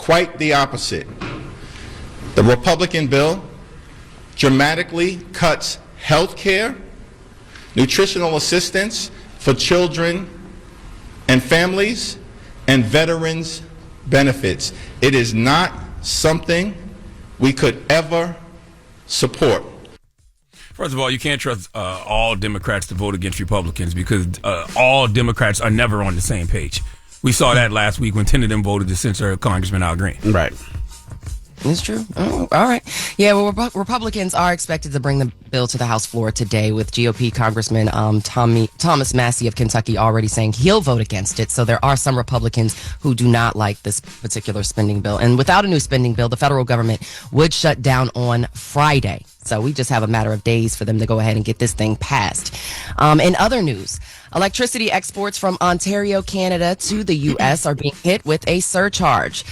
quite the opposite. The Republican bill dramatically cuts health care, nutritional assistance for children and families, and veterans' benefits. It is not something we could ever support. First of all, you can't trust all Democrats to vote against Republicans because all Democrats are never on the same page. We saw that last week when 10 of them voted to censor Congressman Al Green. Right. It's true. Oh, all right. Yeah, well, Republicans are expected to bring the bill to the House floor today, with GOP Congressman Thomas Massie of Kentucky already saying he'll vote against it. So there are some Republicans who do not like this particular spending bill. And without a new spending bill, the federal government would shut down on Friday. So we just have a matter of days for them to go ahead and get this thing passed. In other news, electricity exports from Ontario, Canada to the U.S. are being hit with a surcharge.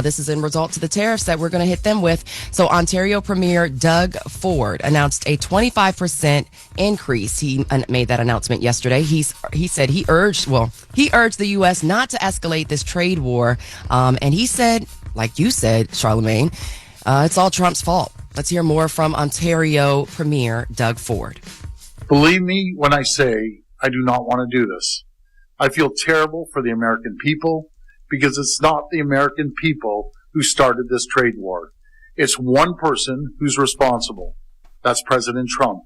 This is in result to the tariffs that we're going to hit them with. So Ontario Premier Doug Ford announced a 25% increase. He made that announcement yesterday. He said he urged the U.S. not to escalate this trade war. And he said, like you said, Charlamagne, it's all Trump's fault. Let's hear more from Ontario Premier Doug Ford. Believe me when I say I do not want to do this. I feel terrible for the American people because it's not the American people who started this trade war. It's one person who's responsible. That's President Trump.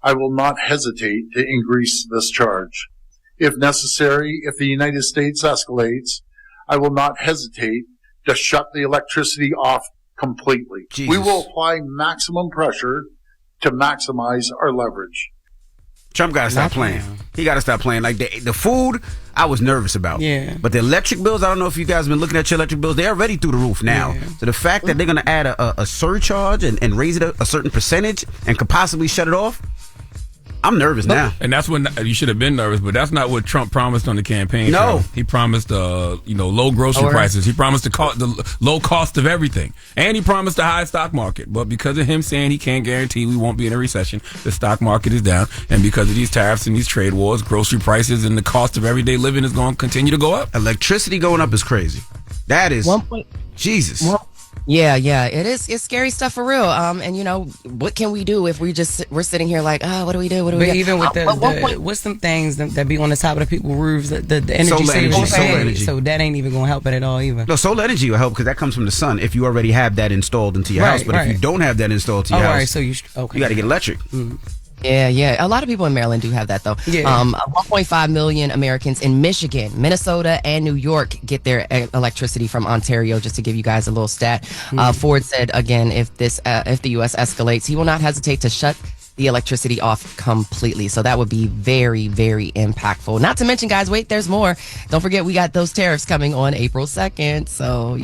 I will not hesitate to increase this charge. If necessary, if the United States escalates, I will not hesitate to shut the electricity off completely. Jesus. We will apply maximum pressure to maximize our leverage. Trump got to stop playing. He got to stop playing. Like the food, I was nervous about. Yeah. But the electric bills, I don't know if you guys have been looking at your electric bills. They're already through the roof now. Yeah. So the fact that they're going to add a surcharge and raise it a certain percentage and could possibly shut it off, I'm nervous now. And that's when you should have been nervous, but that's not what Trump promised on the campaign. No. trail. He promised, low grocery prices. He promised the low cost of everything, and he promised a high stock market. But because of him saying he can't guarantee we won't be in a recession, the stock market is down, and because of these tariffs and these trade wars, grocery prices and the cost of everyday living is going to continue to go up. Electricity going up is crazy. That is Jesus. Yeah, it is. It's scary stuff for real. And what can we do if we're sitting here like, what do we do? But even with what's some things that be on the top of the people's roofs, the energy savings, solar energy. So that ain't even gonna help it at all either. No, solar energy will help because that comes from the sun. If you already have that installed into your house, but if you don't have that installed to your house, right, so you got to get electric. Mm. Yeah. A lot of people in Maryland do have that, though. Yeah. 1.5 million Americans in Michigan, Minnesota, and New York get their electricity from Ontario, just to give you guys a little stat. Ford said, again, if the U.S. escalates, he will not hesitate to shut the electricity off completely. So that would be very, very impactful. Not to mention, guys, wait, there's more. Don't forget, we got those tariffs coming on April 2nd. So,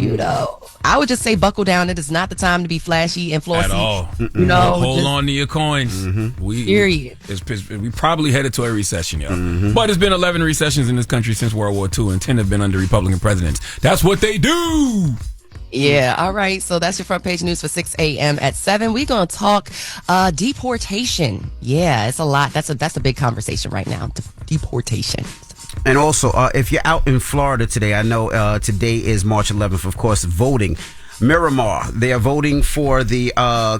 I would just say buckle down. It is not the time to be flashy and flossy. At all. Hold on to your coins. Mm-hmm. We probably headed to a recession, yo. Mm-hmm. But it's been 11 recessions in this country since World War II, and 10 have been under Republican presidents. That's what they do. Yeah, all right. So that's your front page news for 6 a.m. at 7. We're going to talk deportation. Yeah, it's a lot. That's a big conversation right now. Deportation. And also, if you're out in Florida today, I know today is March 11th, of course, voting. Miramar, they are voting for the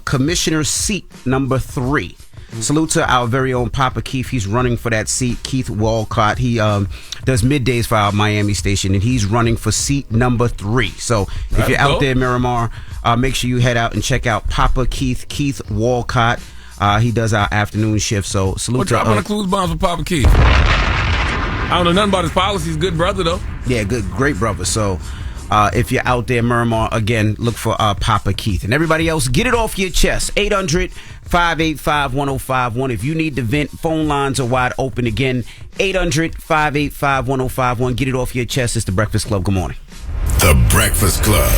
commissioner's seat number 3. Salute to our very own Papa Keith. He's running for that seat. Keith Walcott. He does middays for our Miami station, and he's running for seat number 3. So if you're out there, Miramar, make sure you head out and check out Papa Keith Walcott. He does our afternoon shift. So salute to dropping the clues bombs for Papa Keith. I don't know nothing about his policies. Good brother, though. Yeah, great brother. So if you're out there, Miramar, again, look for Papa Keith. And everybody else, get it off your chest. 800-585-1051. If you need to vent, phone lines are wide open again. 800-585-1051. Get it off your chest. It's The Breakfast Club. Good morning. The Breakfast Club.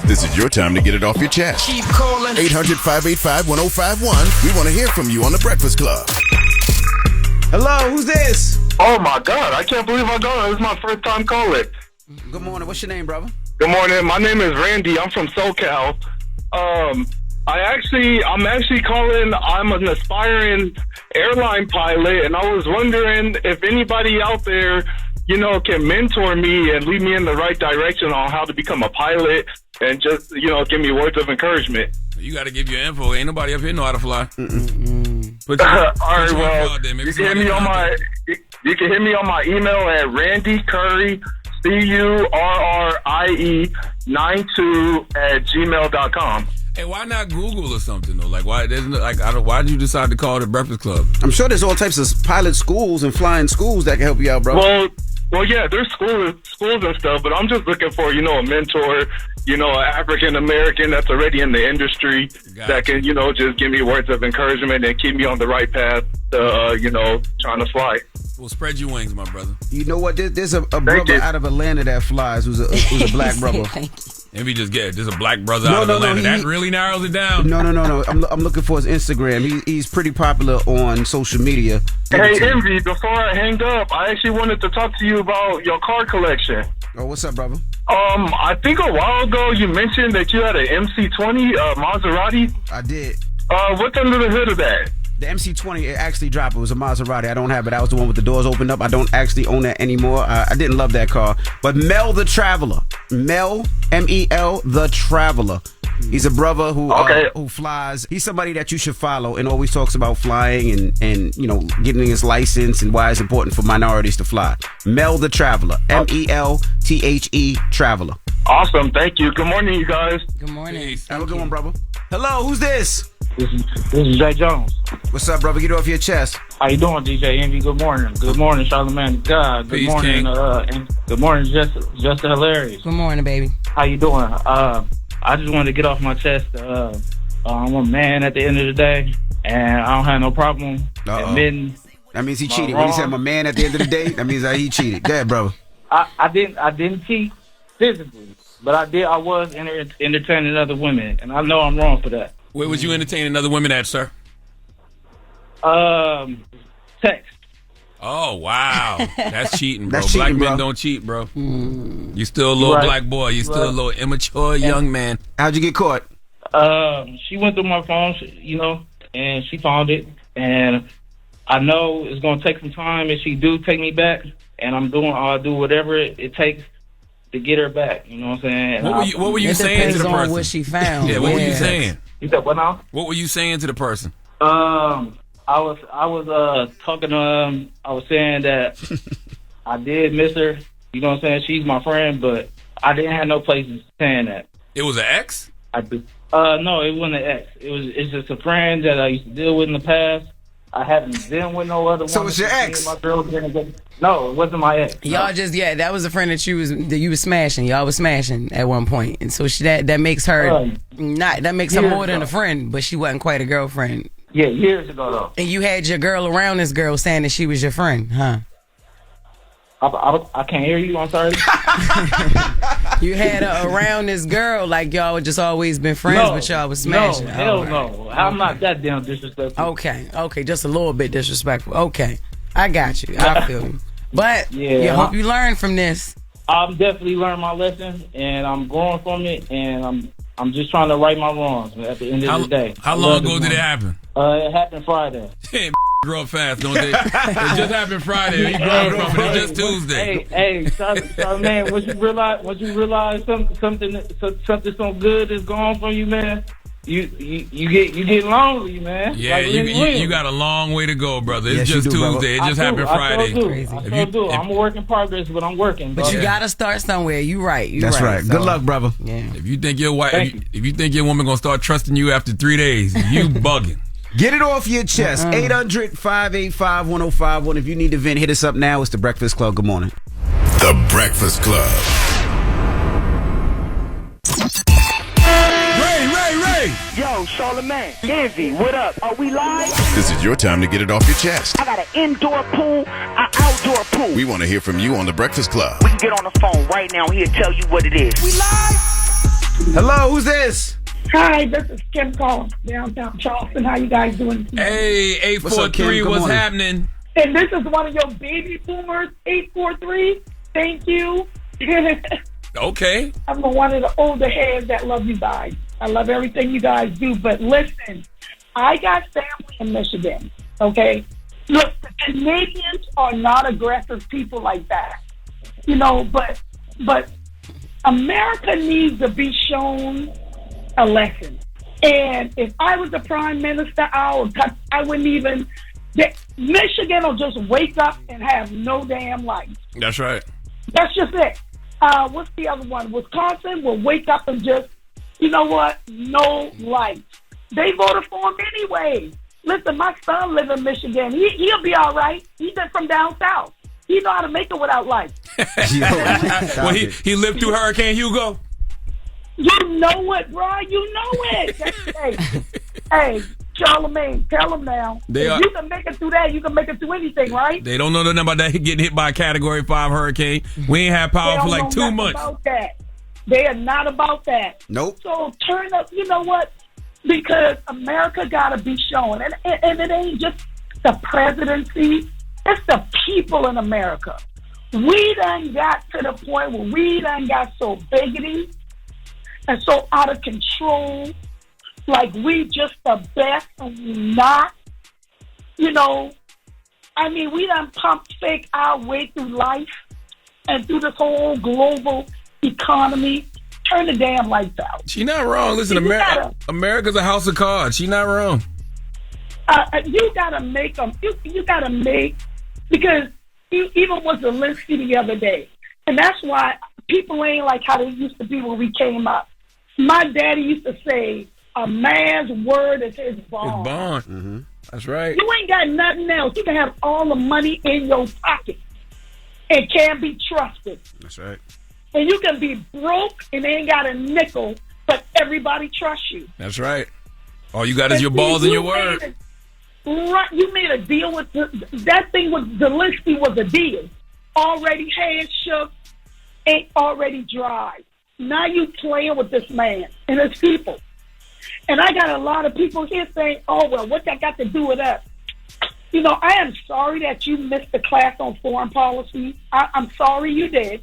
This is your time to get it off your chest. Keep calling. 800-585-1051. We want to hear from you on The Breakfast Club. Hello, who's this? Oh my God, I can't believe I got it. This is my first time calling. Good morning. What's your name, brother? Good morning. My name is Randy. I'm from SoCal. I'm actually calling. I'm an aspiring airline pilot, and I was wondering if anybody out there can mentor me and lead me in the right direction on how to become a pilot and just, give me words of encouragement. You got to give your info. Ain't nobody up here know how to fly. All right, well, you can hit me on my email at Randy Curry, CURRIE92@gmail.com. Hey, why not Google or something though? Like, why did you decide to call it Breakfast Club? I'm sure there's all types of pilot schools and flying schools that can help you out, bro. Well, yeah, there's schools and stuff, but I'm just looking for, a mentor, an African American that's already in the industry that can, just give me words of encouragement and keep me on the right path to, trying to fly. Well, spread your wings, my brother. You know what? There's a brother out of Atlanta that flies who's a black brother. Thank you. Maybe just there's a black brother out of Atlanta. That really narrows it down. No. I'm looking for his Instagram. He's pretty popular on social media. Hey, Envy, before I hang up, I actually wanted to talk to you about your car collection. Oh, what's up, brother? I think a while ago you mentioned that you had an MC20 Maserati. I did. What's under the hood of that? The MC20, it actually dropped. It was a Maserati. I don't have it. That was the one with the doors opened up. I don't actually own that anymore. I didn't love that car. But Mel the Traveler. Mel, M-E-L, the Traveler. He's a brother who flies. He's somebody that you should follow and always talks about flying and getting his license and why it's important for minorities to fly. Mel the Traveler. M-E-L-T-H-E Traveler. Awesome. Thank you. Good morning, you guys. Good morning. Have a good one, brother. Hello, who's this? This is Jay Jones. What's up, brother? Get it off your chest. How you doing, DJ Envy? Good morning. Good morning, Charlamagne. God. Good Peace, morning, and good morning, Jess Hilarious. Good morning, baby. How you doing? I just wanted to get off my chest. I'm a man at the end of the day, and I don't have no problem admitting. That means he cheated. When he said I'm a man at the end of the day, that means that he cheated. Go ahead, brother. I didn't cheat physically, but I was entertaining other women, and I know I'm wrong for that. Where was you entertaining other women at, sir? Text. Oh, wow. That's cheating, bro. That's cheating, black men bro. don't cheat, bro. You still a little black boy. You still a little immature young man. How'd you get caught? She went through my phone, and she found it. And I know it's going to take some time if she do take me back. And I'll do whatever it takes to get her back. You know what I'm saying? What were you saying to the person? On what she found. Yeah, what were you saying? You said what now? What were you saying to the person? I was talking to I was saying that I did miss her. You know what I'm saying? She's my friend, but I didn't have no place in saying that. It was an ex? I do. No, it wasn't an ex. It's just a friend that I used to deal with in the past. I haven't been with no other one. So it's your ex? My girl no, it wasn't my ex. Y'all that was a friend that you was smashing. Y'all was smashing at one point, and so that makes her her more than a friend, but she wasn't quite a girlfriend. Yeah, years ago though. And you had your girl around this girl saying that she was your friend, huh? I can't hear you. I'm sorry. You had her around this girl like y'all had just always been friends, but y'all was smashing. No, hell no. I'm not that damn disrespectful. Okay, just a little bit disrespectful. Okay, I got you. I feel you. But I hope you learn from this. I'm definitely learning my lesson, and I'm growing from it, and I'm just trying to right my wrongs at the end of the day. How long ago did it happen? It happened Friday. Hey, grow up fast, don't they? It just happened Friday. He growing from it. It's just Tuesday. Hey, man, once you realize something so good is gone from you, man. You get lonely, man. Yeah, like you got a long way to go, brother. It's just Tuesday. It just happened Friday. I do. I'm a work in progress, but I'm working. But you gotta start somewhere. You right. That's right. So, good luck, brother. Yeah. If you think your wife, if you think your woman gonna start trusting you after 3 days, you bugging. Get it off your chest. 800-585-1051. If you need to vent, hit us up now. It's The Breakfast Club. Good morning. The Breakfast Club. Ray. Yo, Charlamagne, Envy, what up? Are we live? This is your time to get it off your chest. I got an indoor pool, an outdoor pool. We want to hear from you on The Breakfast Club. We can get on the phone right now. He'll tell you what it is. We live? Hello, who's this? Hi, this is Kim calling downtown Charleston. How you guys doing? Hey, 843, what's happening? And this is one of your baby boomers, 843. Thank you. Okay. I'm one of the older heads that love you guys. I love everything you guys do. But listen, I got family in Michigan, okay? Look, the Canadians are not aggressive people like that. but America needs to be shown a lesson. And if I was the prime minister, I wouldn't even. Michigan will just wake up and have no damn lights. That's right. That's just it. What's the other one? Wisconsin will wake up and just, you know what? No lights. They voted for him anyway. Listen, my son lives in Michigan. He'll be all right. He's from down south. He know how to make it without lights. Well, he lived through Hurricane Hugo. You know it, bro. You know it. Hey, Charlamagne, tell him now. If you can make it through that, you can make it through anything, right? They don't know nothing about that getting hit by a Category 5 hurricane. We ain't had power for like 2 months. About that. They are not about that. Nope. So turn up, you know what? Because America got to be shown. And it ain't just the presidency. It's the people in America. We done got to the point where we done got so bigoted and so out of control. Like we just the best and we not. We done pump fake our way through life and through this whole global economy. Turn the damn lights out. She not wrong. Listen, America's a house of cards. She not wrong. You gotta make them. You gotta make, because even with Zelensky the other day, and that's why people ain't like how they used to be when we came up. My daddy used to say, "A man's word is his bond." His bond. Mm-hmm. That's right. You ain't got nothing else. You can have all the money in your pocket and can't be trusted. That's right. And you can be broke and ain't got a nickel, but everybody trusts you. That's right. All you got is your balls and your word. You made a deal with that thing with Zelensky was a deal. Already hands shook, ain't already dry. Now you playing with this man and his people. And I got a lot of people here saying, "Oh, well, what that got to do with us?" I am sorry that you missed the class on foreign policy. I'm sorry you did.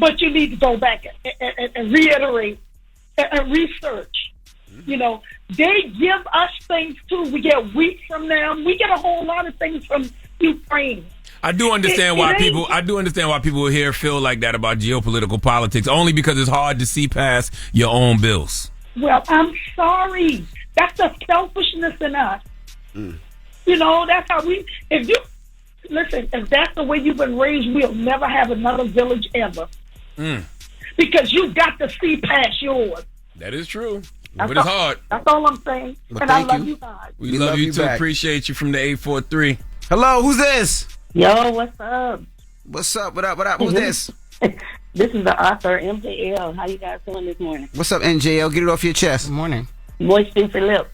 But you need to go back and reiterate and research. They give us things too. We get wheat from them. We get a whole lot of things from Ukraine. I do understand why people here feel like that about geopolitical politics, only because it's hard to see past your own bills. Well, I'm sorry. That's the selfishness in us. That's how if that's the way you've been raised, we'll never have another village ever. Because you got to see past yours. That is true. But it's hard. That's all I'm saying. Well, and I love you guys. We love you too. Back. Appreciate you from the 843. Hello, who's this? Yo, what's up? What's up? What up? Who's this? This is the author, MJL. How you guys doing this morning? What's up, NJL? Get it off your chest. Good morning. Moist Juicy Lip.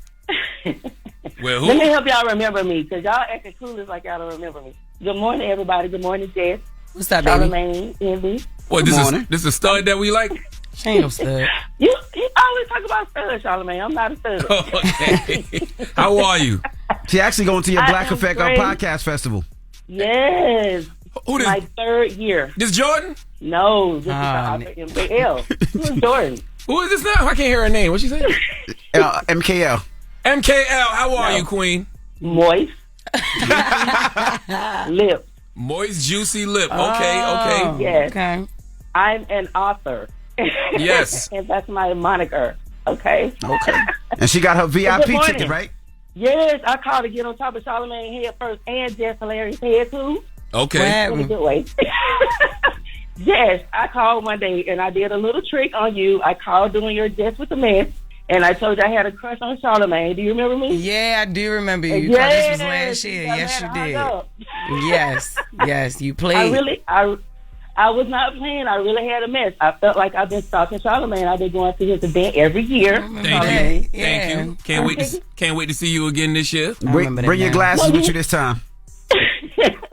Well, who? Let me help y'all remember me, because y'all acting clueless like y'all don't remember me. Good morning, everybody. Good morning, Jess. What's up, baby? Charlamagne, Envy. What, this is a stud that we like? She ain't no stud. You always talk about stud, Charlamagne. I'm not a stud. Okay. How are you? She actually going to your Black Effect Podcast Festival. Yes. Who this? My third year. This Jordan? No, this is the author, MJL. Who is Jordan? Who is this now? I can't hear her name. What she say? MKL. MKL, how are you, Queen? Moist. Lip. Moist, juicy lip. Okay. Yes. Okay. I'm an author. Yes. And that's my moniker. Okay. And she got her VIP ticket, right? Yes, I called to get on top of Charlamagne head first and Jess Hilarious head too. Okay. In a good way. Yes, I called one day and I did a little trick on you. I called doing your Jess with the Mess, and I told you I had a crush on Charlamagne. Do you remember me? Yeah, I do remember you. Yes, This was last year. Yes, you did. Yes, you played. I was not playing. I really had a mess. I felt like I've been stalking Charlamagne. I've been going to his event every year. Thank you. Can't wait to see you again this year. Bring your glasses with you this time.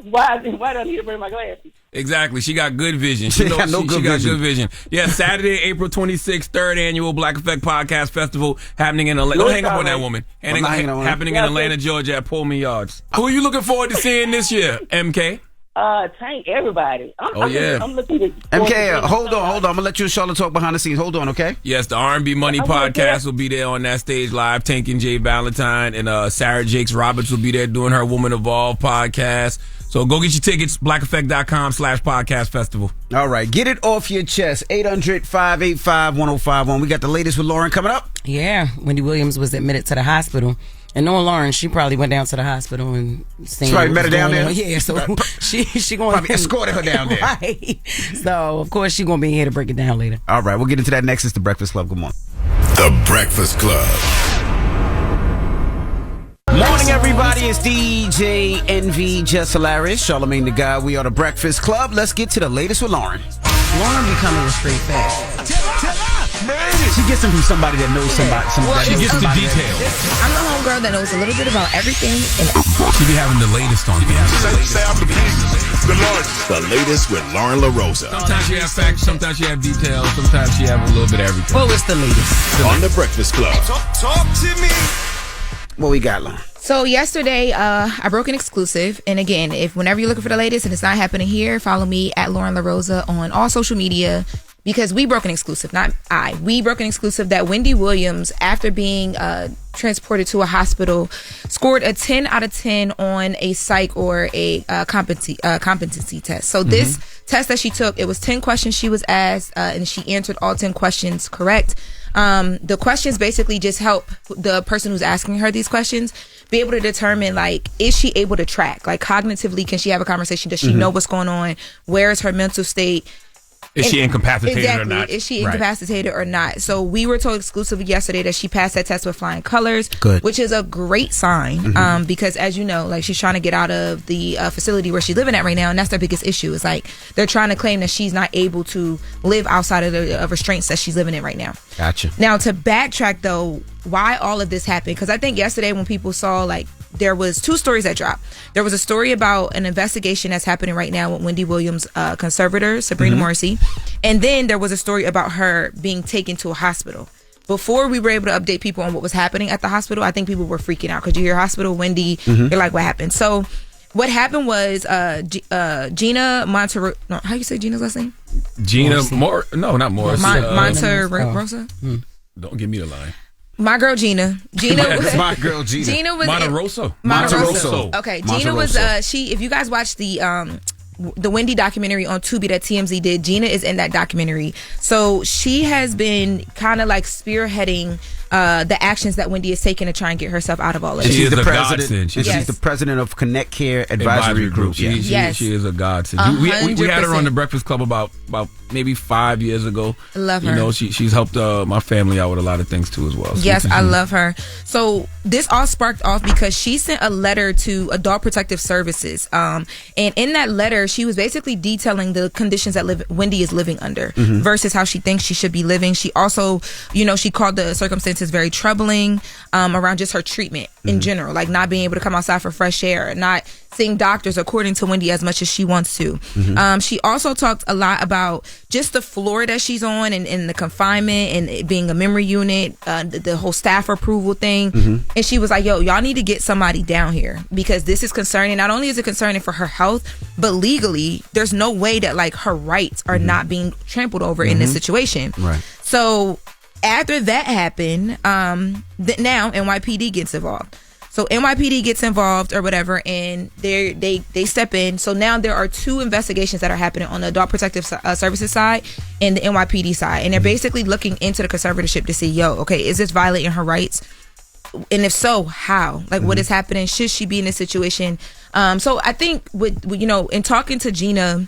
Why do I need to bring my glasses? Exactly. She got good vision. She got good vision. Yeah, Saturday, April 26th, 3rd Annual Black Effect Podcast Festival happening in Atlanta. Don't hang up on that woman. Happening in Atlanta, Georgia at Pullman Yards. Who are you looking forward to seeing this year, MK? Tank, everybody. I'm looking to MK, hold on. I'm gonna let you and Charlotte talk behind the scenes. Hold on, okay? Yes, the R&B Money Podcast will be there on that stage live. Tank and Jay Valentine and Sarah Jakes Roberts will be there doing her Woman Evolve podcast. So go get your tickets, blackeffect.com/podcast festival. All right, get it off your chest. 800-585-1051. We got the latest with Loren coming up. Yeah, Wendy Williams was admitted to the hospital. And knowing Loren, she probably went down to the hospital and seen. She probably met her down there. Yeah, so she going probably escorted her down there. Right. So of course she gonna be here to break it down later. All right, we'll get into that next. It's the Breakfast Club. Good morning. The Breakfast Club. Morning, everybody. It's DJ NV, Jess Hilarious, Charlamagne the Guy. We are the Breakfast Club. Let's get to the latest with Loren. Loren becoming a straight fact. She gets them from somebody that knows somebody. She gets the details. I'm the homegirl that knows a little bit about everything. She be having the latest on things. The latest with Lauren LaRosa. Sometimes she have facts, sometimes she have details, sometimes she have a little bit of everything. Well, it's the latest. On the Breakfast Club. Talk to me. What we got, Lauren? So yesterday, I broke an exclusive. And again, whenever you're looking for the latest and it's not happening here, follow me at Lauren LaRosa on all social media. Because we broke an exclusive, not I. We broke an exclusive that Wendy Williams, after being transported to a hospital, scored a 10 out of 10 on a psych or a competency test. So this test that she took, it was 10 questions she was asked, and she answered all 10 questions correct. The questions basically just help the person who's asking her these questions be able to determine, like, is she able to track? Like, cognitively, can she have a conversation? Does she know what's going on? Where is her mental state? Is she incapacitated or not? Is she incapacitated or not? So we were told exclusively yesterday that she passed that test with flying colors, which is a great sign. Because as you know, like, she's trying to get out of the facility where she's living at right now, and that's their biggest issue. It's like they're trying to claim that she's not able to live outside of the restraints that she's living in right now. Gotcha. Now, to backtrack though, why all of this happened? Because I think yesterday when people saw, like, there was two stories that dropped. There was a story about an investigation that's happening right now with Wendy Williams' conservator, Sabrina Morrissey. And then there was a story about her being taken to a hospital. Before we were able to update people on what was happening at the hospital, I think people were freaking out. Because you hear hospital, Wendy, you're like, what happened? So what happened was Gina Monterosa. No, how you say Gina's last name? Gina No, not Morrissey. Monterosa. Don't give me the line. My girl Gina. That's my girl Gina. Gina was Monterosa. Okay, Gina was she. If you guys watched the Wendy documentary on Tubi that TMZ did, Gina is in that documentary. So she has been kind of like spearheading the actions that Wendy is taking to try and get herself out of all of this. She's the president. She's the president of Connect Care Advisory Group. She is a godsend. We had her on the Breakfast Club about maybe 5 years ago. Love her. You know, she's helped my family out with a lot of things too as well. So yes, I love her. So this all sparked off because she sent a letter to Adult Protective Services, and in that letter she was basically detailing the conditions that Wendy is living under versus how she thinks she should be living. She also, she called the circumstances very troubling around just her treatment in general, like not being able to come outside for fresh air, not seeing doctors according to Wendy as much as she wants to. She also talked a lot about just the floor that she's on and the confinement and it being a memory unit, the whole staff approval thing. And she was like, yo, y'all need to get somebody down here because this is concerning. Not only is it concerning for her health, but legally there's no way that like her rights are not being trampled over in this situation. Right. So after that happened, now NYPD gets involved. So NYPD gets involved or whatever, and they step in. So now there are two investigations that are happening on the Adult Protective Services side and the NYPD side, and they're basically looking into the conservatorship to see, okay, is this violating her rights? And if so, how? Like, what is happening? Should she be in this situation? So I think with in talking to Gina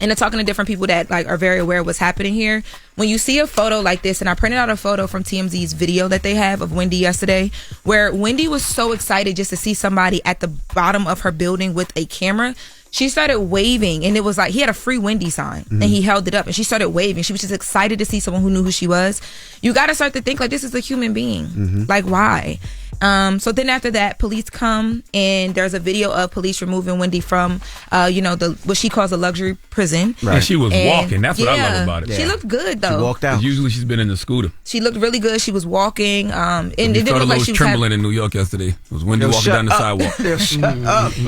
and talking to different people that like are very aware of what's happening here, when you see a photo like this, and I printed out a photo from TMZ's video that they have of Wendy yesterday, where Wendy was so excited just to see somebody at the bottom of her building with a camera. She started waving, and it was like he had a free Wendy sign, and he held it up, and she started waving. She was just excited to see someone who knew who she was. You got to start to think like this is a human being. Like, why? So then after that, police come, and there's a video of police removing Wendy from, what she calls a luxury prison. Right. And she was walking. That's what I love about it. She looked good though. She walked out. Usually she's been in the scooter. She looked really good. She was walking. And it didn't look like she was trembling in New York yesterday. It was Wendy walking down the sidewalk.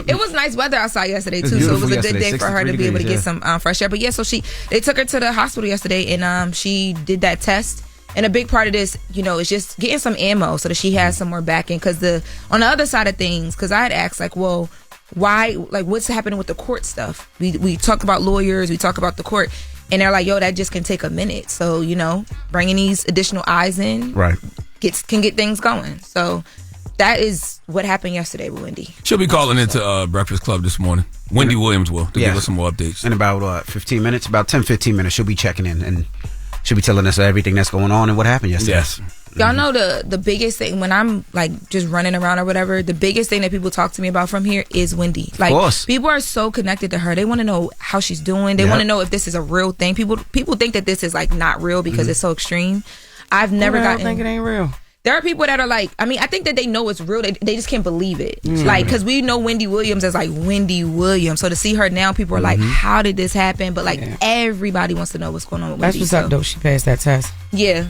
It was nice weather outside yesterday too, so it was a good day for her to be able to get some fresh air. But yeah, so they took her to the hospital yesterday, and she did that test. And a big part of this, is just getting some ammo so that she has some more backing. Because on the other side of things, because I had asked, like, well, why, like, what's happening with the court stuff? We talk about lawyers, we talk about the court, and they're like, yo, that just can take a minute. So, bringing these additional eyes in can get things going. So that is what happened yesterday with Wendy. She'll be calling into Breakfast Club this morning. Wendy Williams will, to give us some more updates. In about 15 minutes, about 10-15 minutes, she'll be checking in and she'll be telling us everything that's going on and what happened yesterday. Yes. Y'all know the biggest thing when I'm like just running around or whatever, the biggest thing that people talk to me about from here is Wendy. Like, of course. People are so connected to her. They want to know how she's doing. They want to know if this is a real thing. People think that this is like not real because it's so extreme. I've never gotten. I think it ain't real. There are people that are like, I mean, I think that they know it's real. They just can't believe it. Like, because we know Wendy Williams as like Wendy Williams. So to see her now, people are like, how did this happen? But like, everybody wants to know what's going on with Wendy. That's what's up, though. She passed that test. Yeah.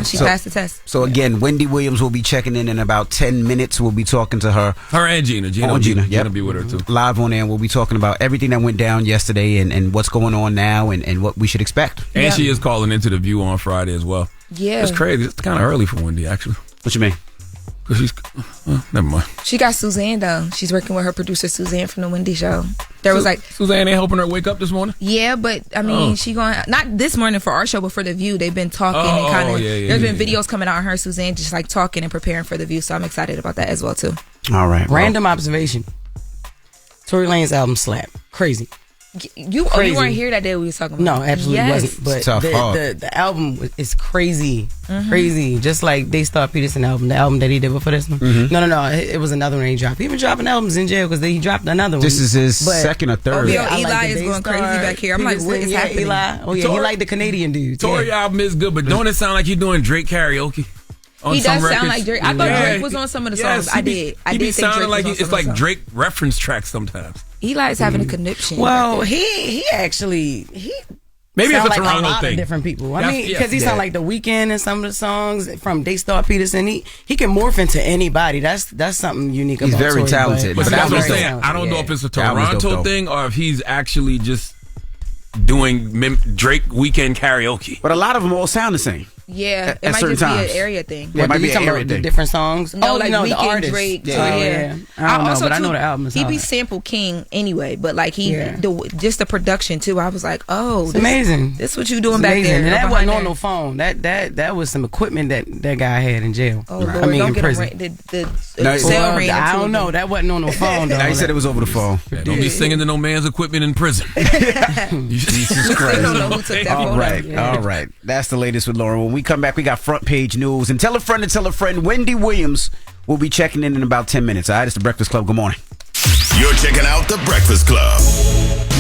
She passed the test. So again, Wendy Williams will be checking in about 10 minutes. We'll be talking to her. Her and Gina. Gina will be with her too. Live on air, and we'll be talking about everything that went down yesterday and what's going on now and what we should expect. And she is calling into The View on Friday as well. Yeah. It's crazy. It's kind of early for Wendy, actually. What you mean? Because she's... never mind. She got Suzanne, though. She's working with her producer, Suzanne, from The Wendy Show. There was like... Suzanne ain't helping her wake up this morning? Yeah, but, I mean, she going... Not this morning for our show, but for The View. They've been talking and kind of... There's been videos coming out of her and Suzanne just, like, talking and preparing for The View, so I'm excited about that as well, too. All right. Random observation. Tory Lanez album slap. Crazy. You weren't here that day we was talking about. No, absolutely wasn't. But the album is crazy. Crazy. Just like Daystar Peterson album, the album that he did before this one. No. It was another one he dropped. He been dropping albums in jail because he dropped another one. This is his second or third. Eli is going crazy back here. I'm like, what is happening? Eli. Oh, yeah, he like the Canadian dude. Tory album is good, but don't it sound like you're doing Drake karaoke? He does sound like Drake. I thought Drake was on some of the songs. I did. He be sounding like it's like Drake reference tracks sometimes. Eli is having a conniption. Well, he actually maybe it's a like Toronto a lot thing. Of different people. I mean, because he sound like The Weeknd in some of the songs from Daystar Peterson. He can morph into anybody. That's something unique about him. He's very talented. But that's what I'm saying. I don't know if it's a Toronto thing or if he's actually just doing Drake weekend karaoke. But a lot of them all sound the same. Yeah, it might just be an area thing. Yeah, it might be an area thing. Different songs. No, like the artist. Drake. Yeah. I don't know, but I know the album is he hard. be sample king anyway, but like just the production too. I was like, it's amazing. This is what you doing back there. And that wasn't on no phone. That was some equipment that guy had in jail. Oh Lord, I mean, don't in prison. The cell ring. I don't know. That wasn't on no phone. Now he said it was over the phone. Don't be singing to no man's equipment in prison. Jesus Christ. Don't know who took that photo. All right. That's the latest with Loren. When we come back, we got front page news. And tell a friend, Wendy Williams will be checking in about 10 minutes. All right, it's the Breakfast Club. Good morning. You're checking out the Breakfast Club.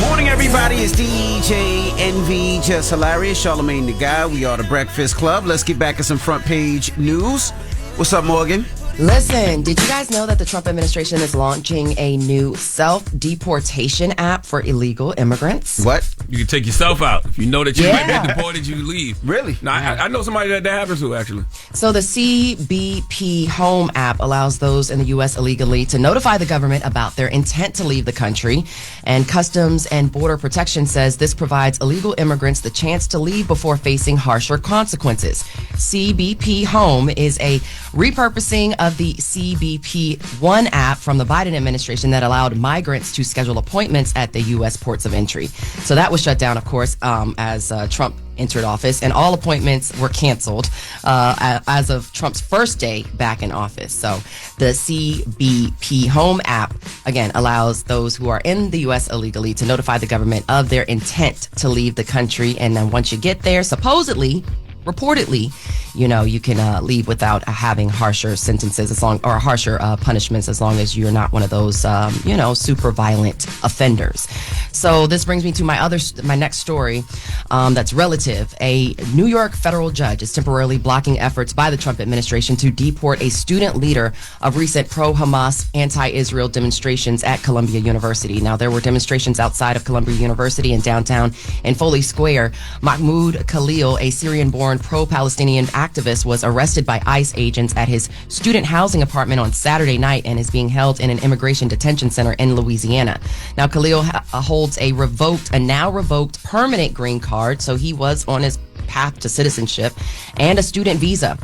Morning, everybody. It's DJ NV, Jess Hilarious, Charlamagne the Guy. We are the Breakfast Club. Let's get back to some front page news. What's up, Morgan? Listen, did you guys know that the Trump administration is launching a new self-deportation app for illegal immigrants? What? You can take yourself out. If you know that you might get deported, you leave. Really? Now, I know somebody that happens to, actually. So the CBP Home app allows those in the U.S. illegally to notify the government about their intent to leave the country. And Customs and Border Protection says this provides illegal immigrants the chance to leave before facing harsher consequences. CBP Home is a repurposing of the CBP One app from the Biden administration that allowed migrants to schedule appointments at the U.S. ports of entry. So that was shut down, of course, as Trump entered office, and all appointments were canceled as of Trump's first day back in office. So the CBP Home app, again, allows those who are in the U.S. illegally to notify the government of their intent to leave the country. And then once you get there, reportedly, you can leave without having harsher sentences or harsher punishments as long as you're not one of those, super violent offenders. So this brings me to my next story that's relative. A New York federal judge is temporarily blocking efforts by the Trump administration to deport a student leader of recent pro-Hamas, anti-Israel demonstrations at Columbia University. Now, there were demonstrations outside of Columbia University in downtown in Foley Square. Mahmoud Khalil, a Syrian-born pro-Palestinian activist, was arrested by ICE agents at his student housing apartment on Saturday night and is being held in an immigration detention center in Louisiana. Now, Khalil holds a now revoked permanent green card, so he was on his path to citizenship and a student visa.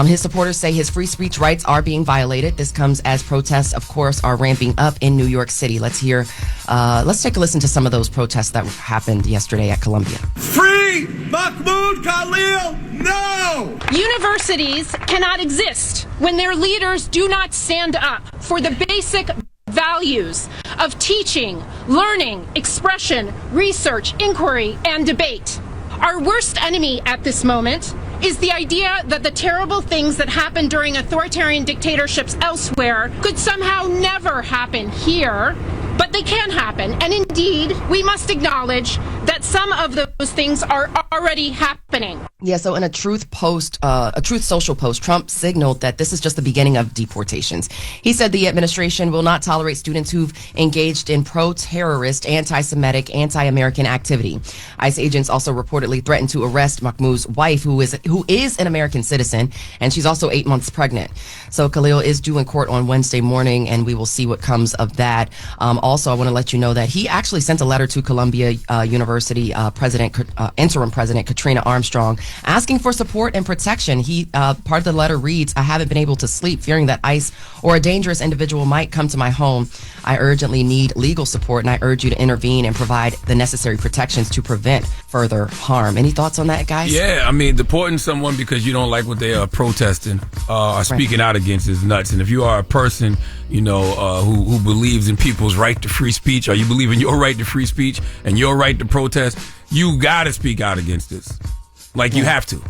His supporters say his free speech rights are being violated. This comes as protests, of course, are ramping up in New York City. Let's take a listen to some of those protests that happened yesterday at Columbia. Free Mahmoud Khalil, no! Universities cannot exist when their leaders do not stand up for the basic values of teaching, learning, expression, research, inquiry, and debate. Our worst enemy at this moment is the idea that the terrible things that happen during authoritarian dictatorships elsewhere could somehow never happen here, but they can happen. And indeed, we must acknowledge that some of those things are already happening. Yeah, so in a Truth Social post, Trump signaled that this is just the beginning of deportations. He said the administration will not tolerate students who've engaged in pro-terrorist, anti-Semitic, anti-American activity. ICE agents also reportedly threatened to arrest Mahmoud's wife, who is an American citizen, and she's also 8 months pregnant. So Khalil is due in court on Wednesday morning, and we will see what comes of that. Also, I want to let you know that he actually sent a letter to Columbia University interim president Katrina Armstrong, asking for support and protection. Part of the letter reads, "I haven't been able to sleep, fearing that ICE or a dangerous individual might come to my home. I urgently need legal support, and I urge you to intervene and provide the necessary protections to prevent further harm." Any thoughts on that, guys? Yeah, I mean, deporting someone because you don't like what they are protesting or speaking out against is nuts. And if you are a person, who believes in people's right to free speech, or you believe in your right to free speech and your right to protest, you got to speak out against this. You have to.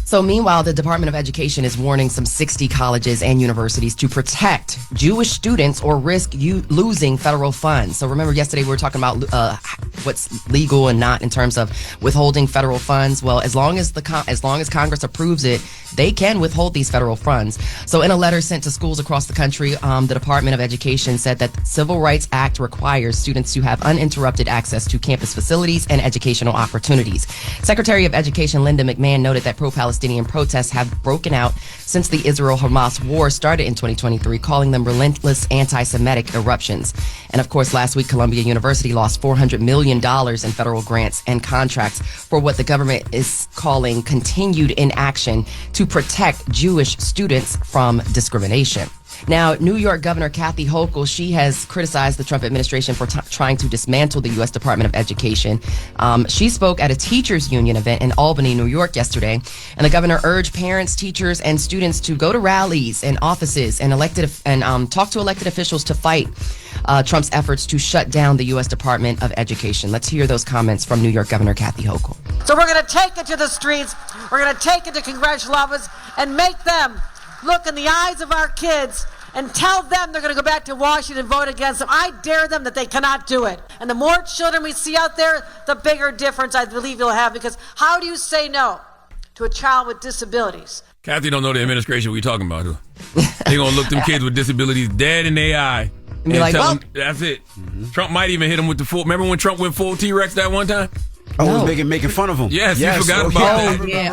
So meanwhile, the Department of Education is warning some 60 colleges and universities to protect Jewish students or risk losing federal funds. So remember yesterday we were talking about what's legal and not in terms of withholding federal funds. Well, as long as Congress approves it, they can withhold these federal funds. So in a letter sent to schools across the country, the Department of Education said that the Civil Rights Act requires students to have uninterrupted access to campus facilities and educational opportunities. Secretary of Education Linda McMahon noted that pro-Palestinian protests have broken out since the Israel-Hamas war started in 2023, calling them relentless anti-Semitic eruptions. And of course, last week, Columbia University lost $400 million in federal grants and contracts for what the government is calling continued inaction to protect Jewish students from discrimination. Now, New York Governor Kathy Hochul, she has criticized the Trump administration for trying to dismantle the U.S. Department of Education. She spoke at a teachers union event in Albany, New York yesterday, and the governor urged parents, teachers, and students to go to rallies and offices and talk to elected officials to fight Trump's efforts to shut down the U.S. Department of Education. Let's hear those comments from New York Governor Kathy Hochul. So we're going to take it to the streets. We're going to take it to congressional office and make them look in the eyes of our kids and tell them they're going to go back to Washington and vote against them. I dare them that they cannot do it. And the more children we see out there, the bigger difference I believe you'll have, because how do you say no to a child with disabilities? Kathy don't know the administration we talking about. They going to look them kids with disabilities dead in their eye and tell them that's it. Mm-hmm. Trump might even hit them with the full. Remember when Trump went full T-Rex that one time? Oh, no. making fun of him. Yes, you forgot about that. Yeah.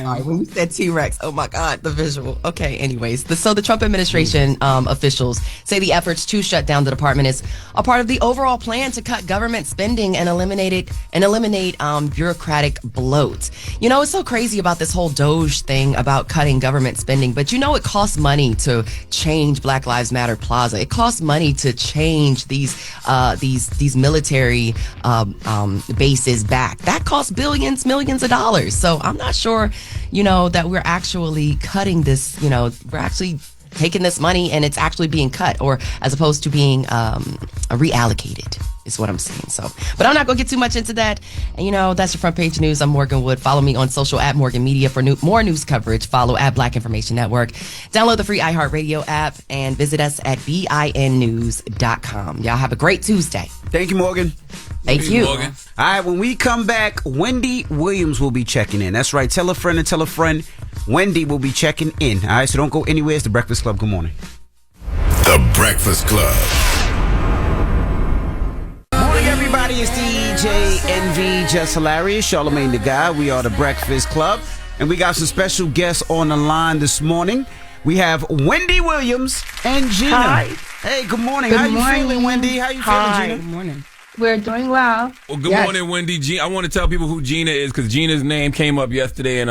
Sorry, when you said T-Rex, oh my God, the visual. Okay, anyways. So the Trump administration officials say the efforts to shut down the department is a part of the overall plan to cut government spending and eliminate bureaucratic bloat. It's so crazy about this whole Doge thing about cutting government spending, but it costs money to change Black Lives Matter Plaza. It costs money to change these military bases back. That costs millions of dollars. So I'm not sure, that we're actually cutting this, we're actually taking this money and it's actually being cut, or as opposed to being reallocated is what I'm saying. So, but I'm not going to get too much into that. And that's your front page news. I'm Morgan Wood. Follow me on social at Morgan Media for more news coverage. Follow at Black Information Network. Download the free iHeartRadio app and visit us at BINnews.com. Y'all have a great Tuesday. Thank you, Morgan. Thank you. Morgan. All right, when we come back, Wendy Williams will be checking in. That's right. Tell a friend and tell a friend. Wendy will be checking in. All right, so don't go anywhere. It's The Breakfast Club. Good morning. The Breakfast Club. Morning, everybody. It's DJ NV, Jess Hilarious, Charlamagne the Guy. We are The Breakfast Club, and we got some special guests on the line this morning. We have Wendy Williams and Gina. Hi. Hey, good morning. Good How morning. you feeling, Wendy? How you feeling, Gina? Good morning. We're doing well. Well, good morning, Wendy. I want to tell people who Gina is because Gina's name came up yesterday in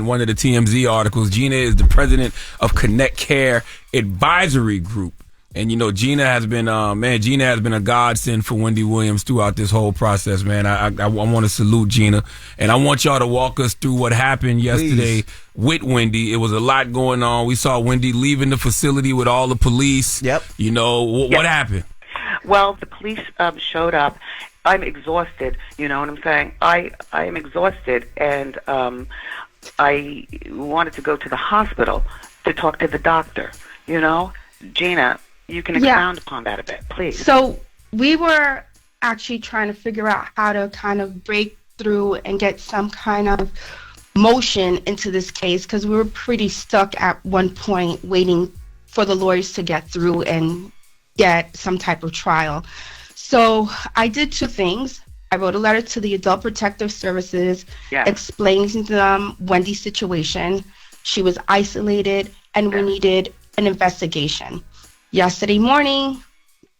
one of the TMZ articles. Gina is the president of Connect Care Advisory Group. And, you know, Gina has been a godsend for Wendy Williams throughout this whole process, man. I want to salute Gina. And I want y'all to walk us through what happened yesterday with Wendy. It was a lot going on. We saw Wendy leaving the facility with all the police. Yep. You know, what happened? Well, the police showed up. I'm exhausted, you know what I'm saying? I am exhausted, and I wanted to go to the hospital to talk to the doctor, you know? Gina, you can expound upon that a bit, please. So we were actually trying to figure out how to kind of break through and get some kind of motion into this case because we were pretty stuck at one point waiting for the lawyers to get through and get some type of trial. So I did two things. I wrote a letter to the Adult Protective Services explaining to them Wendy's situation. She was isolated and we needed an investigation. Yesterday morning,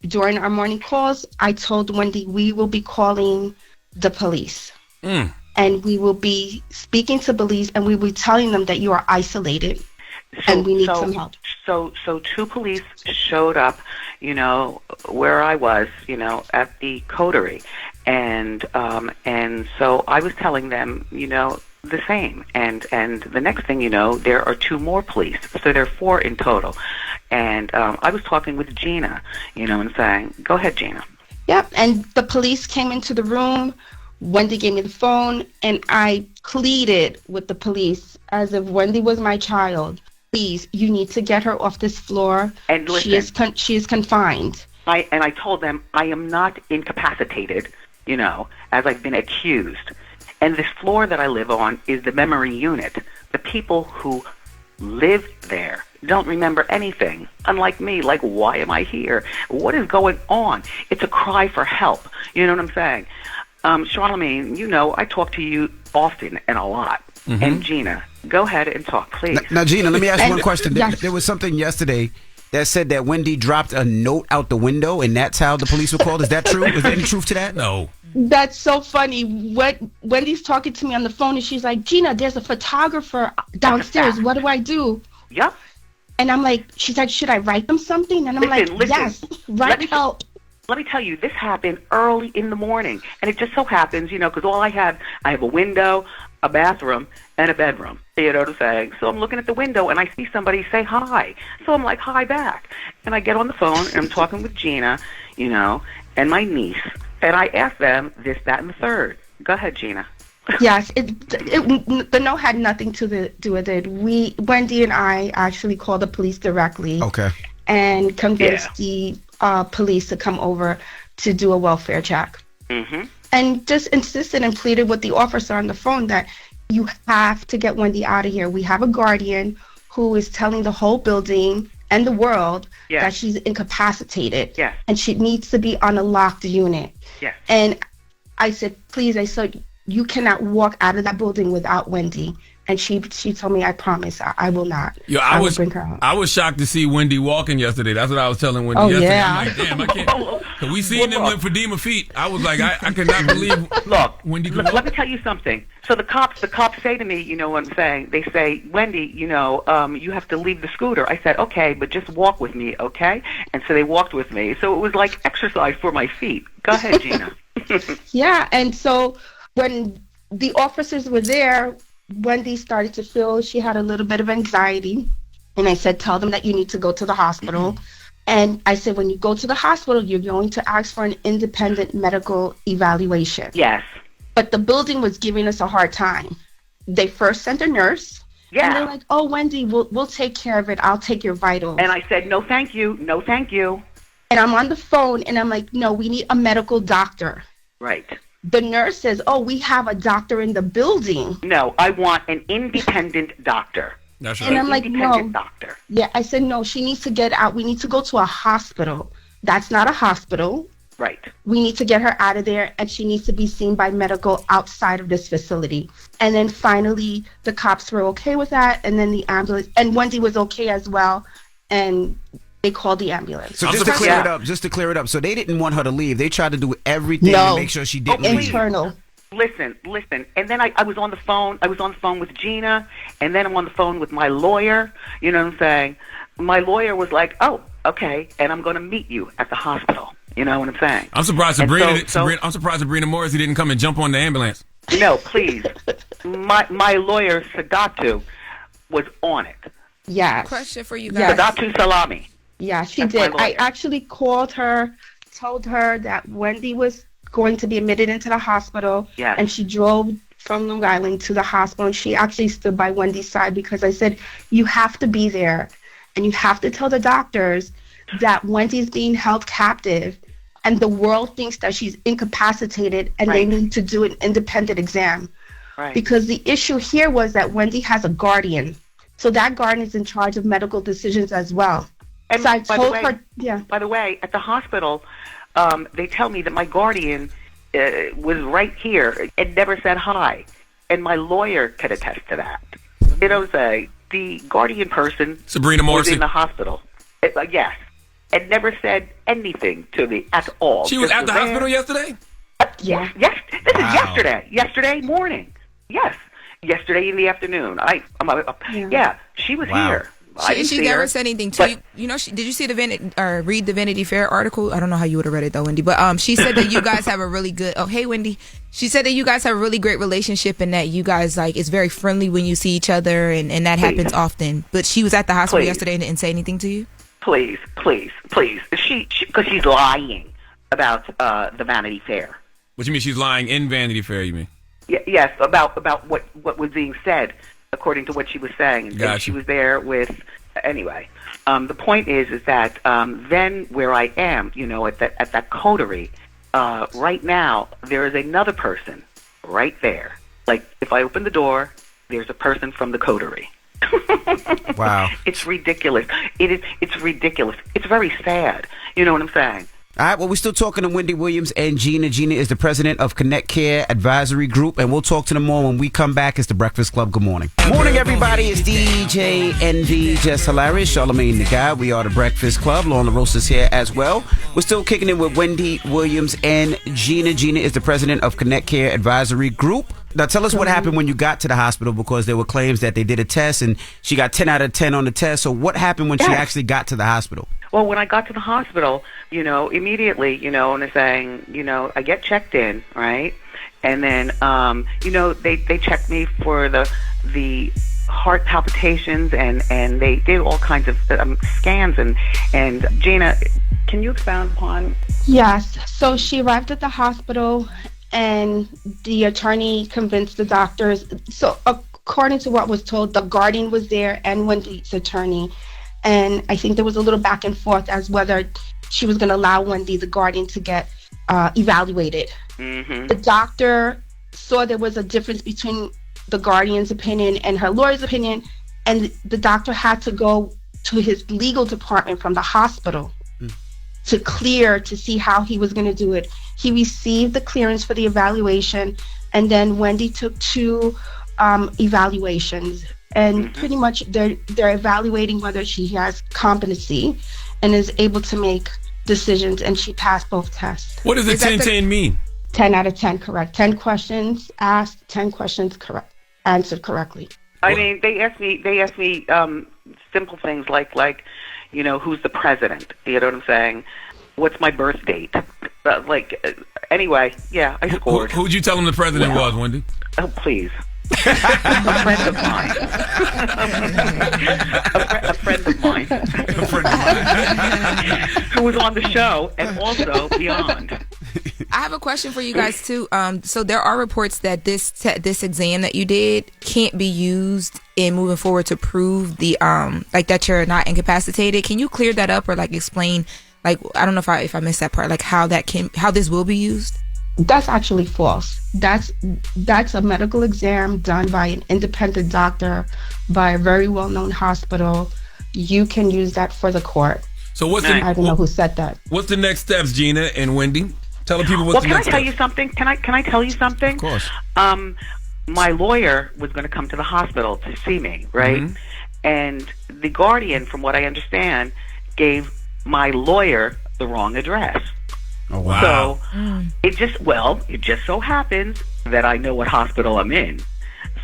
during our morning calls, I told Wendy we will be calling the police. And we will be speaking to police and we will be telling them that you are isolated and we need some help. So two police showed up, you know, where I was, you know, at the coterie. And so I was telling them, you know, the same. And the next thing you know, there are two more police. So there are four in total. And I was talking with Gina, you know, and saying, go ahead, Gina. Yep. And the police came into the room. Wendy gave me the phone, and I pleaded with the police as if Wendy was my child. Please, you need to get her off this floor. And listen, she is confined. I told them I am not incapacitated, you know, as I've been accused. And this floor that I live on is the memory unit. The people who live there don't remember anything. Unlike me, like, why am I here? What is going on? It's a cry for help. You know what I'm saying? Charlamagne, you know, I talk to you often and a lot. And Gina, go ahead and talk, please. Now, Gina, let me ask you one question. There was something yesterday that said that Wendy dropped a note out the window, and that's how the police were called. Is that true? Is there any truth to that? No. That's so funny. Wendy's talking to me on the phone, and she's like, Gina, there's a photographer downstairs. What do I do? Yep. And I'm like, she's like, should I write them something? And I'm yes, write help. Let me tell you, this happened early in the morning. And it just so happens, you know, because I have a window, a bathroom, and a bedroom. You know what I'm saying? So I'm looking at the window, and I see somebody say hi. So I'm like, hi back. And I get on the phone, and I'm talking with Gina, you know, and my niece. And I ask them this, that, and the third. Go ahead, Gina. Yes, the note had nothing to do with it. Wendy and I actually called the police directly. Okay. And convinced the police to come over to do a welfare check. And just insisted and pleaded with the officer on the phone that you have to get Wendy out of here. We have a guardian who is telling the whole building and the world that she's incapacitated. And she needs to be on a locked unit. And I said, please, you cannot walk out of that building without Wendy. And she told me, I promise, I will not. I will bring her out. I was shocked to see Wendy walking yesterday. That's what I was telling Wendy yesterday. Yeah. I'm like, damn, I can't. Cause we seen them with Fadima feet. I was like, I could not believe. Wendy. Let me tell you something. So the cops say to me, you know what I'm saying? They say, Wendy, you know, you have to leave the scooter. I said, okay, but just walk with me, okay? And so they walked with me. So it was like exercise for my feet. Go ahead, Gina. Yeah, and so when the officers were there, Wendy started to feel she had a little bit of anxiety. And I said, tell them that you need to go to the hospital. And I said, when you go to the hospital, you're going to ask for an independent medical evaluation. Yes. But the building was giving us a hard time. They first sent a nurse. And they're like, oh, Wendy, we'll take care of it. I'll take your vitals. And I said, no, thank you. No, thank you. And I'm on the phone, and I'm like, no, we need a medical doctor. Right. The nurse says, oh, we have a doctor in the building. No, I want an independent doctor. That's right. And I'm like, no. Doctor. Yeah, I said, no, she needs to get out. We need to go to a hospital. That's not a hospital. Right. We need to get her out of there, and she needs to be seen by medical outside of this facility. And then finally, the cops were okay with that, and then the ambulance, and Wendy was okay as well. And they called the ambulance. So just to clear it up, so they didn't want her to leave. They tried to do everything to make sure she didn't leave. Internal. Listen. And then I was on the phone. I was on the phone with Gina, and then I'm on the phone with my lawyer. You know what I'm saying? My lawyer was like, "Oh, okay," and I'm going to meet you at the hospital. You know what I'm saying? I'm surprised Sabrina Morrissey didn't come and jump on the ambulance. No, please. My lawyer Sadatu was on it. Yes. Question for you guys. Sadatu Salami. Yeah, she did. I actually called her, told her that Wendy was going to be admitted into the hospital. Yes. And she drove from Long Island to the hospital. And she actually stood by Wendy's side because I said, you have to be there. And you have to tell the doctors that Wendy's being held captive. And the world thinks that she's incapacitated and they need to do an independent exam. Right. Because the issue here was that Wendy has a guardian. So that guardian is in charge of medical decisions as well. And so I told her, By the way, at the hospital, they tell me that my guardian was right here and never said hi. And my lawyer could attest to that. You know what I'm saying? The guardian person Sabrina Morrissey was in the hospital. Yes. And never said anything to me at all. She was at the hospital yesterday? Yes. This is yesterday. Yesterday morning. Yes. Yesterday in the afternoon. She was here. She never said anything to you. You know, did you see read the Vanity Fair article? I don't know how you would have read it though, Wendy. But she said that you guys have a really good. Oh, hey, Wendy. She said that you guys have a really great relationship and that you guys it's very friendly when you see each other and that happens often. But she was at the hospital yesterday and didn't say anything to you. Please. She because she's lying about the Vanity Fair. What you mean? She's lying in Vanity Fair? You mean? Yes, about what was being said, according to what she was saying. Gotcha. She was there with. Anyway, the point is that then where I am, you know, at that coterie, right now there is another person right there. Like if I open the door, there's a person from the coterie. Wow. It's ridiculous. It's ridiculous. It's very sad. You know what I'm saying? All right, well, we're still talking to Wendy Williams and Gina. Gina is the president of Connect Care Advisory Group, and we'll talk to them more when we come back. It's The Breakfast Club. Good morning. Morning, everybody. It's DJ NV, Jess Hilarious, Charlamagne the Guy. We are The Breakfast Club. Loren Roques is here as well. We're still kicking in with Wendy Williams and Gina. Gina is the president of Connect Care Advisory Group. Now, tell us what happened when you got to the hospital, because there were claims that they did a test and she got 10 out of 10 on the test. So what happened when she actually got to the hospital? Well, when I got to the hospital, you know, immediately, you know, and they're saying, you know, I get checked in, right? And then, you know, they checked me for the heart palpitations and they did all kinds of scans. And Gina, can you expound upon? Yes. So she arrived at the hospital and the attorney convinced the doctors. So according to what was told, the guardian was there and Wendy's attorney. And I think there was a little back and forth as whether she was going to allow Wendy, the guardian, to get evaluated. Mm-hmm. The doctor saw there was a difference between the guardian's opinion and her lawyer's opinion, and the doctor had to go to his legal department from the hospital to clear to see how he was going to do it. He received the clearance for the evaluation, and then Wendy took 2 evaluations. And pretty much they're evaluating whether she has competency and is able to make decisions, and she passed both tests. What does the 10-10 mean? 10 out of 10 correct. 10 questions asked, 10 questions correct, answered correctly. I mean, they asked me simple things like, you know, who's the president? You know what I'm saying? What's my birth date? Anyway, yeah, I scored. Who'd you tell them the president was, Wendy? Oh, please. A friend of mine. a friend of mine. Who was on the show and also beyond. I have a question for you guys too. So there are reports that this exam that you did can't be used in moving forward to prove the that you're not incapacitated. Can you clear that up or explain? I don't know if I missed that part. How this will be used. That's actually false. That's a medical exam done by an independent doctor by a very well-known hospital. You can use that for the court. So I don't know who said that. What's the next steps, Gina and Wendy? Tell the people what's the next steps. Can I tell you something? Can I tell you something? Of course. My lawyer was going to come to the hospital to see me, right? Mm-hmm. And the guardian, from what I understand, gave my lawyer the wrong address. Oh, wow. So it just so happens that I know what hospital I'm in.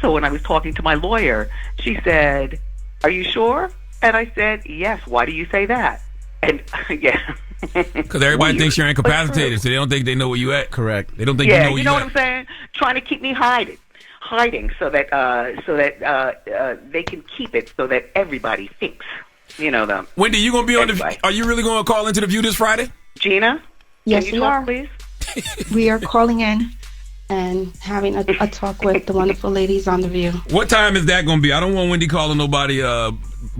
So when I was talking to my lawyer, she said, "Are you sure?" And I said, "Yes." "Why do you say that?" And yeah. Because everybody thinks you're incapacitated, so they don't think they know where you at. Correct. They don't think you know where you know what I'm saying? Trying to keep me hiding so that they can keep it so that everybody thinks, them. Wendy, you gonna be on are you really gonna call into the View this Friday? Gina? Yes, can you we talk, are. Please? We are calling in and having a talk with the wonderful ladies on The View. What time is that gonna be? I don't want Wendy calling nobody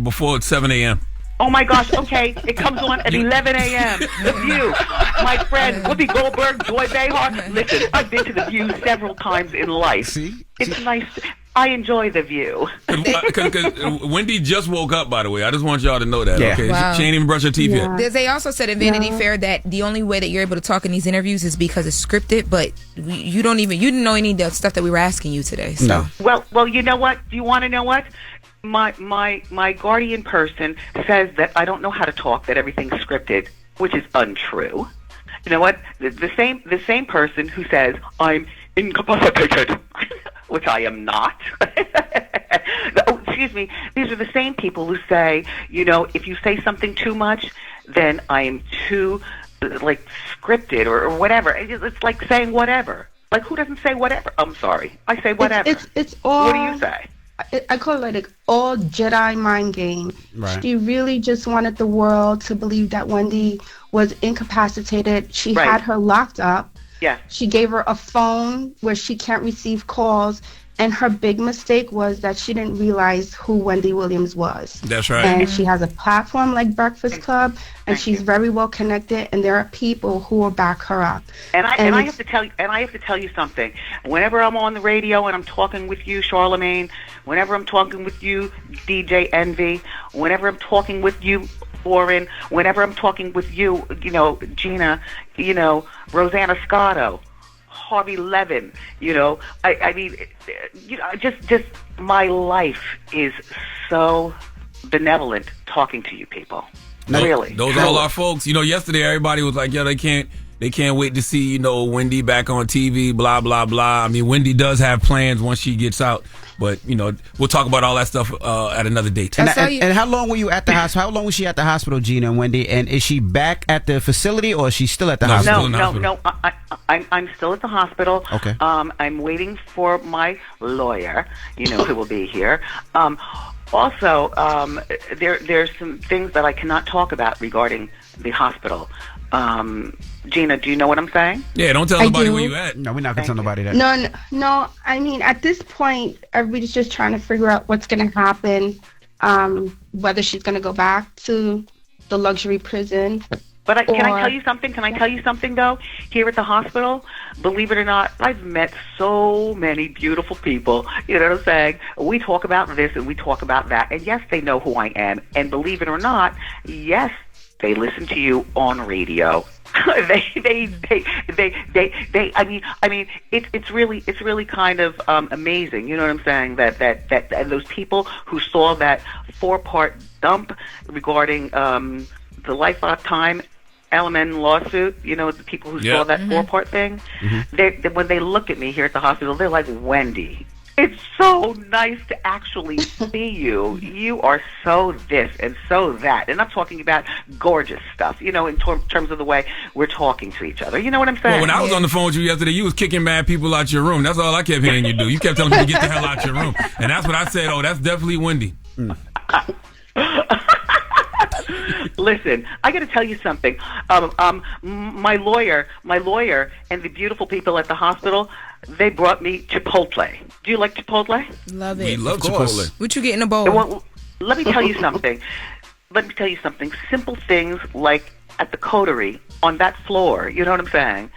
before 7 a.m. Oh my gosh, okay. It comes on at 11 a.m. The View. My friend Whoopi Goldberg, Joy Behar. Listen, I've been to The View several times in life. It's nice. I enjoy The View. Because Wendy just woke up, by the way. I just want y'all to know that. Yeah. Okay, Wow. she ain't even brushed her teeth yet. They also said in Vanity Fair that the only way that you're able to talk in these interviews is because it's scripted, but you didn't know any of the stuff that we were asking you today. So. No. Well, you know what? Do you want to know what? My guardian person says that I don't know how to talk, that everything's scripted, which is untrue. You know what? The same person who says I'm incapacitated, which I am not. Oh, excuse me. These are the same people who say, if you say something too much, then I am too scripted or whatever. It's like saying whatever. Like, who doesn't say whatever? I'm sorry. I say whatever. It's all. What do you say? I call it like all Jedi mind game. Right. She really just wanted the world to believe that Wendy was incapacitated. She Right. had her locked up. Yeah. She gave her a phone where she can't receive calls. And her big mistake was that she didn't realize who Wendy Williams was. That's right. And she has a platform like Breakfast Club, and she's very well connected. And there are people who will back her up. And I have to tell you something. Whenever I'm on the radio and I'm talking with you, Charlamagne, whenever I'm talking with you, DJ Envy, whenever I'm talking with you, Loren, whenever I'm talking with you, Gina, Rosanna Scotto, Harvey Levin, I mean, just my life is so benevolent talking to you people. Really. Those are all our folks. Yesterday everybody was like, they can't wait to see, Wendy back on TV, blah, blah, blah. I mean, Wendy does have plans once she gets out. But, we'll talk about all that stuff at another date. And how long were you at the hospital? How long was she at the hospital, Gina and Wendy? And is she back at the facility or is she still at the hospital? No. I'm still at the hospital. Okay. I'm waiting for my lawyer, who will be here. Also, there's some things that I cannot talk about regarding the hospital. Gina, do you know what I'm saying? Yeah, don't tell nobody where you at. No, we're not going to tell nobody that. No. I mean, at this point, everybody's just trying to figure out what's going to happen, whether she's going to go back to the luxury prison. But can I tell you something? Can I tell you something, though? Here at the hospital, believe it or not, I've met so many beautiful people. You know what I'm saying? We talk about this and we talk about that. And yes, they know who I am. And believe it or not, yes, they listen to you on radio. I mean, it's really kind of amazing. You know what I'm saying? That and those people who saw that 4-part dump regarding the lifetime LMN lawsuit. The people who saw that 4-part thing. Mm-hmm. When they look at me here at the hospital, they're like, Wendy, it's so nice to actually see you. You are so this and so that. And I'm talking about gorgeous stuff, in terms of the way we're talking to each other. You know what I'm saying? Well, when I was on the phone with you yesterday, you was kicking mad people out your room. That's all I kept hearing you do. You kept telling people to get the hell out your room. And that's what I said, that's definitely Wendy. Listen, I got to tell you something. My lawyer, and the beautiful people at the hospital, they brought me Chipotle. Do you like Chipotle? Love it. We love Chipotle. What you get in a bowl? Well, let me tell you something. Simple things like at the coterie on that floor. You know what I'm saying?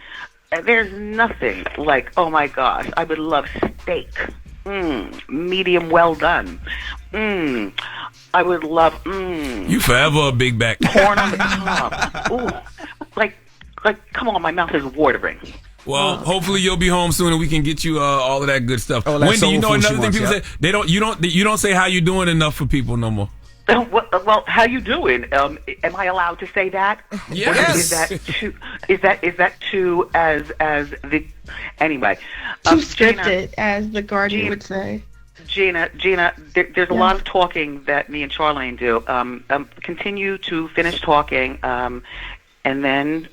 There's nothing like, oh my gosh, I would love steak. Medium well done. I would love. You forever a big back. Corn on the cob. Ooh, like, come on, my mouth is watering. Well, hopefully you'll be home soon and we can get you all of that good stuff. Oh, Wendy, another thing people say, you don't say how you doing enough for people no more. Well, how you doing? Am I allowed to say that? Yes. Is that too as the anyway? Too scripted, as the Guardian would say. Gina, there's a lot of talking that me and Charlamagne do. Continue to finish talking, and then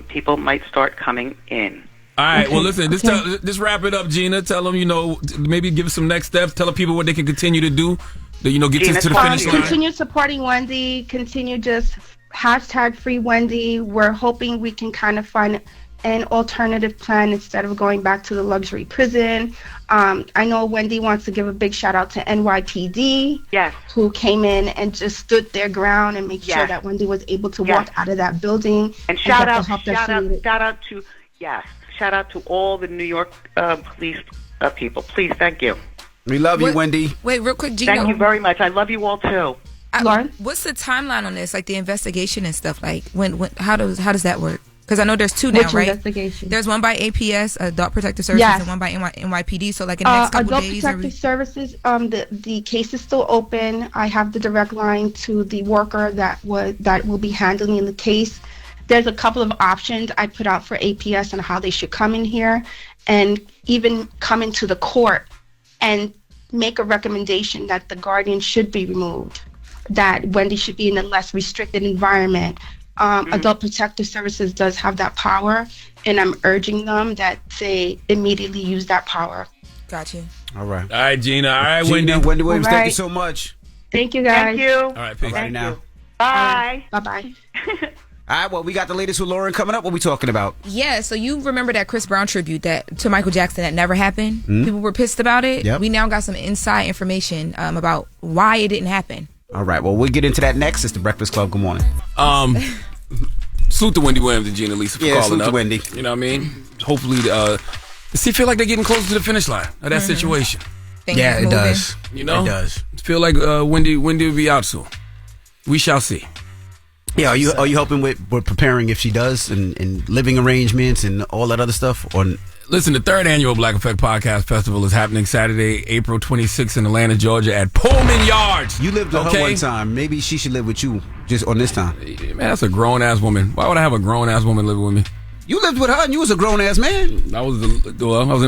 people might start coming in. All right. Well, listen. Just wrap it up, Gina. Tell them, maybe give some next steps. Tell the people what they can continue to do. Get Gina, to the finish line. Continue supporting Wendy. Continue just hashtag free Wendy. We're hoping we can kind of find an alternative plan instead of going back to the luxury prison. I know Wendy wants to give a big shout out to NYPD, who came in and just stood their ground and made sure that Wendy was able to walk out of that building. And shout out to all the New York police people. Please, thank you. We love you, Wendy. Wait, real quick, Gina. Thank you very much. I love you all too. Lauren? What's the timeline on this? Like the investigation and stuff. Like when how does that work? Because I know there's two now, right? Investigation? There's one by APS, Adult Protective Services, and one by NYPD. So like in the next couple Adult days. Protective Services. The case is still open. I have the direct line to the worker that will be handling the case. There's a couple of options I put out for APS on how they should come in here, and even come into the court and make a recommendation that the Guardian should be removed, that Wendy should be in a less restricted environment. Adult Protective Services does have that power, and I'm urging them that they immediately use that power. Got you. All right. All right, Gina. All right, Wendy. Wendy. Wendy Williams, thank you so much. Thank you, guys. Thank you. All right, peace. Right now. Bye. Bye-bye. All right, well, we got the latest with Loren coming up. What we talking about? Yeah, so you remember that Chris Brown tribute to Michael Jackson that never happened? Mm-hmm. People were pissed about it. Yep. We now got some inside information about why it didn't happen. All right, well, we'll get into that next. It's the Breakfast Club. Good morning. Salute to Wendy Williams and Gina Lisa for calling salute up. to Wendy. You know what I mean? Hopefully, feel like they're getting closer to the finish line of that situation. It does. You know? It does. Feel like Wendy will be out soon. We shall see. Yeah, are you helping with preparing if she does and living arrangements and all that other stuff? Or listen, the third annual Black Effect Podcast Festival is happening Saturday, April 26th in Atlanta, Georgia at Pullman Yards. You lived with her one time. Maybe she should live with you just on this time. Man, that's a grown ass woman. Why would I have a grown ass woman living with me? You lived with her and you was a grown ass man. I was in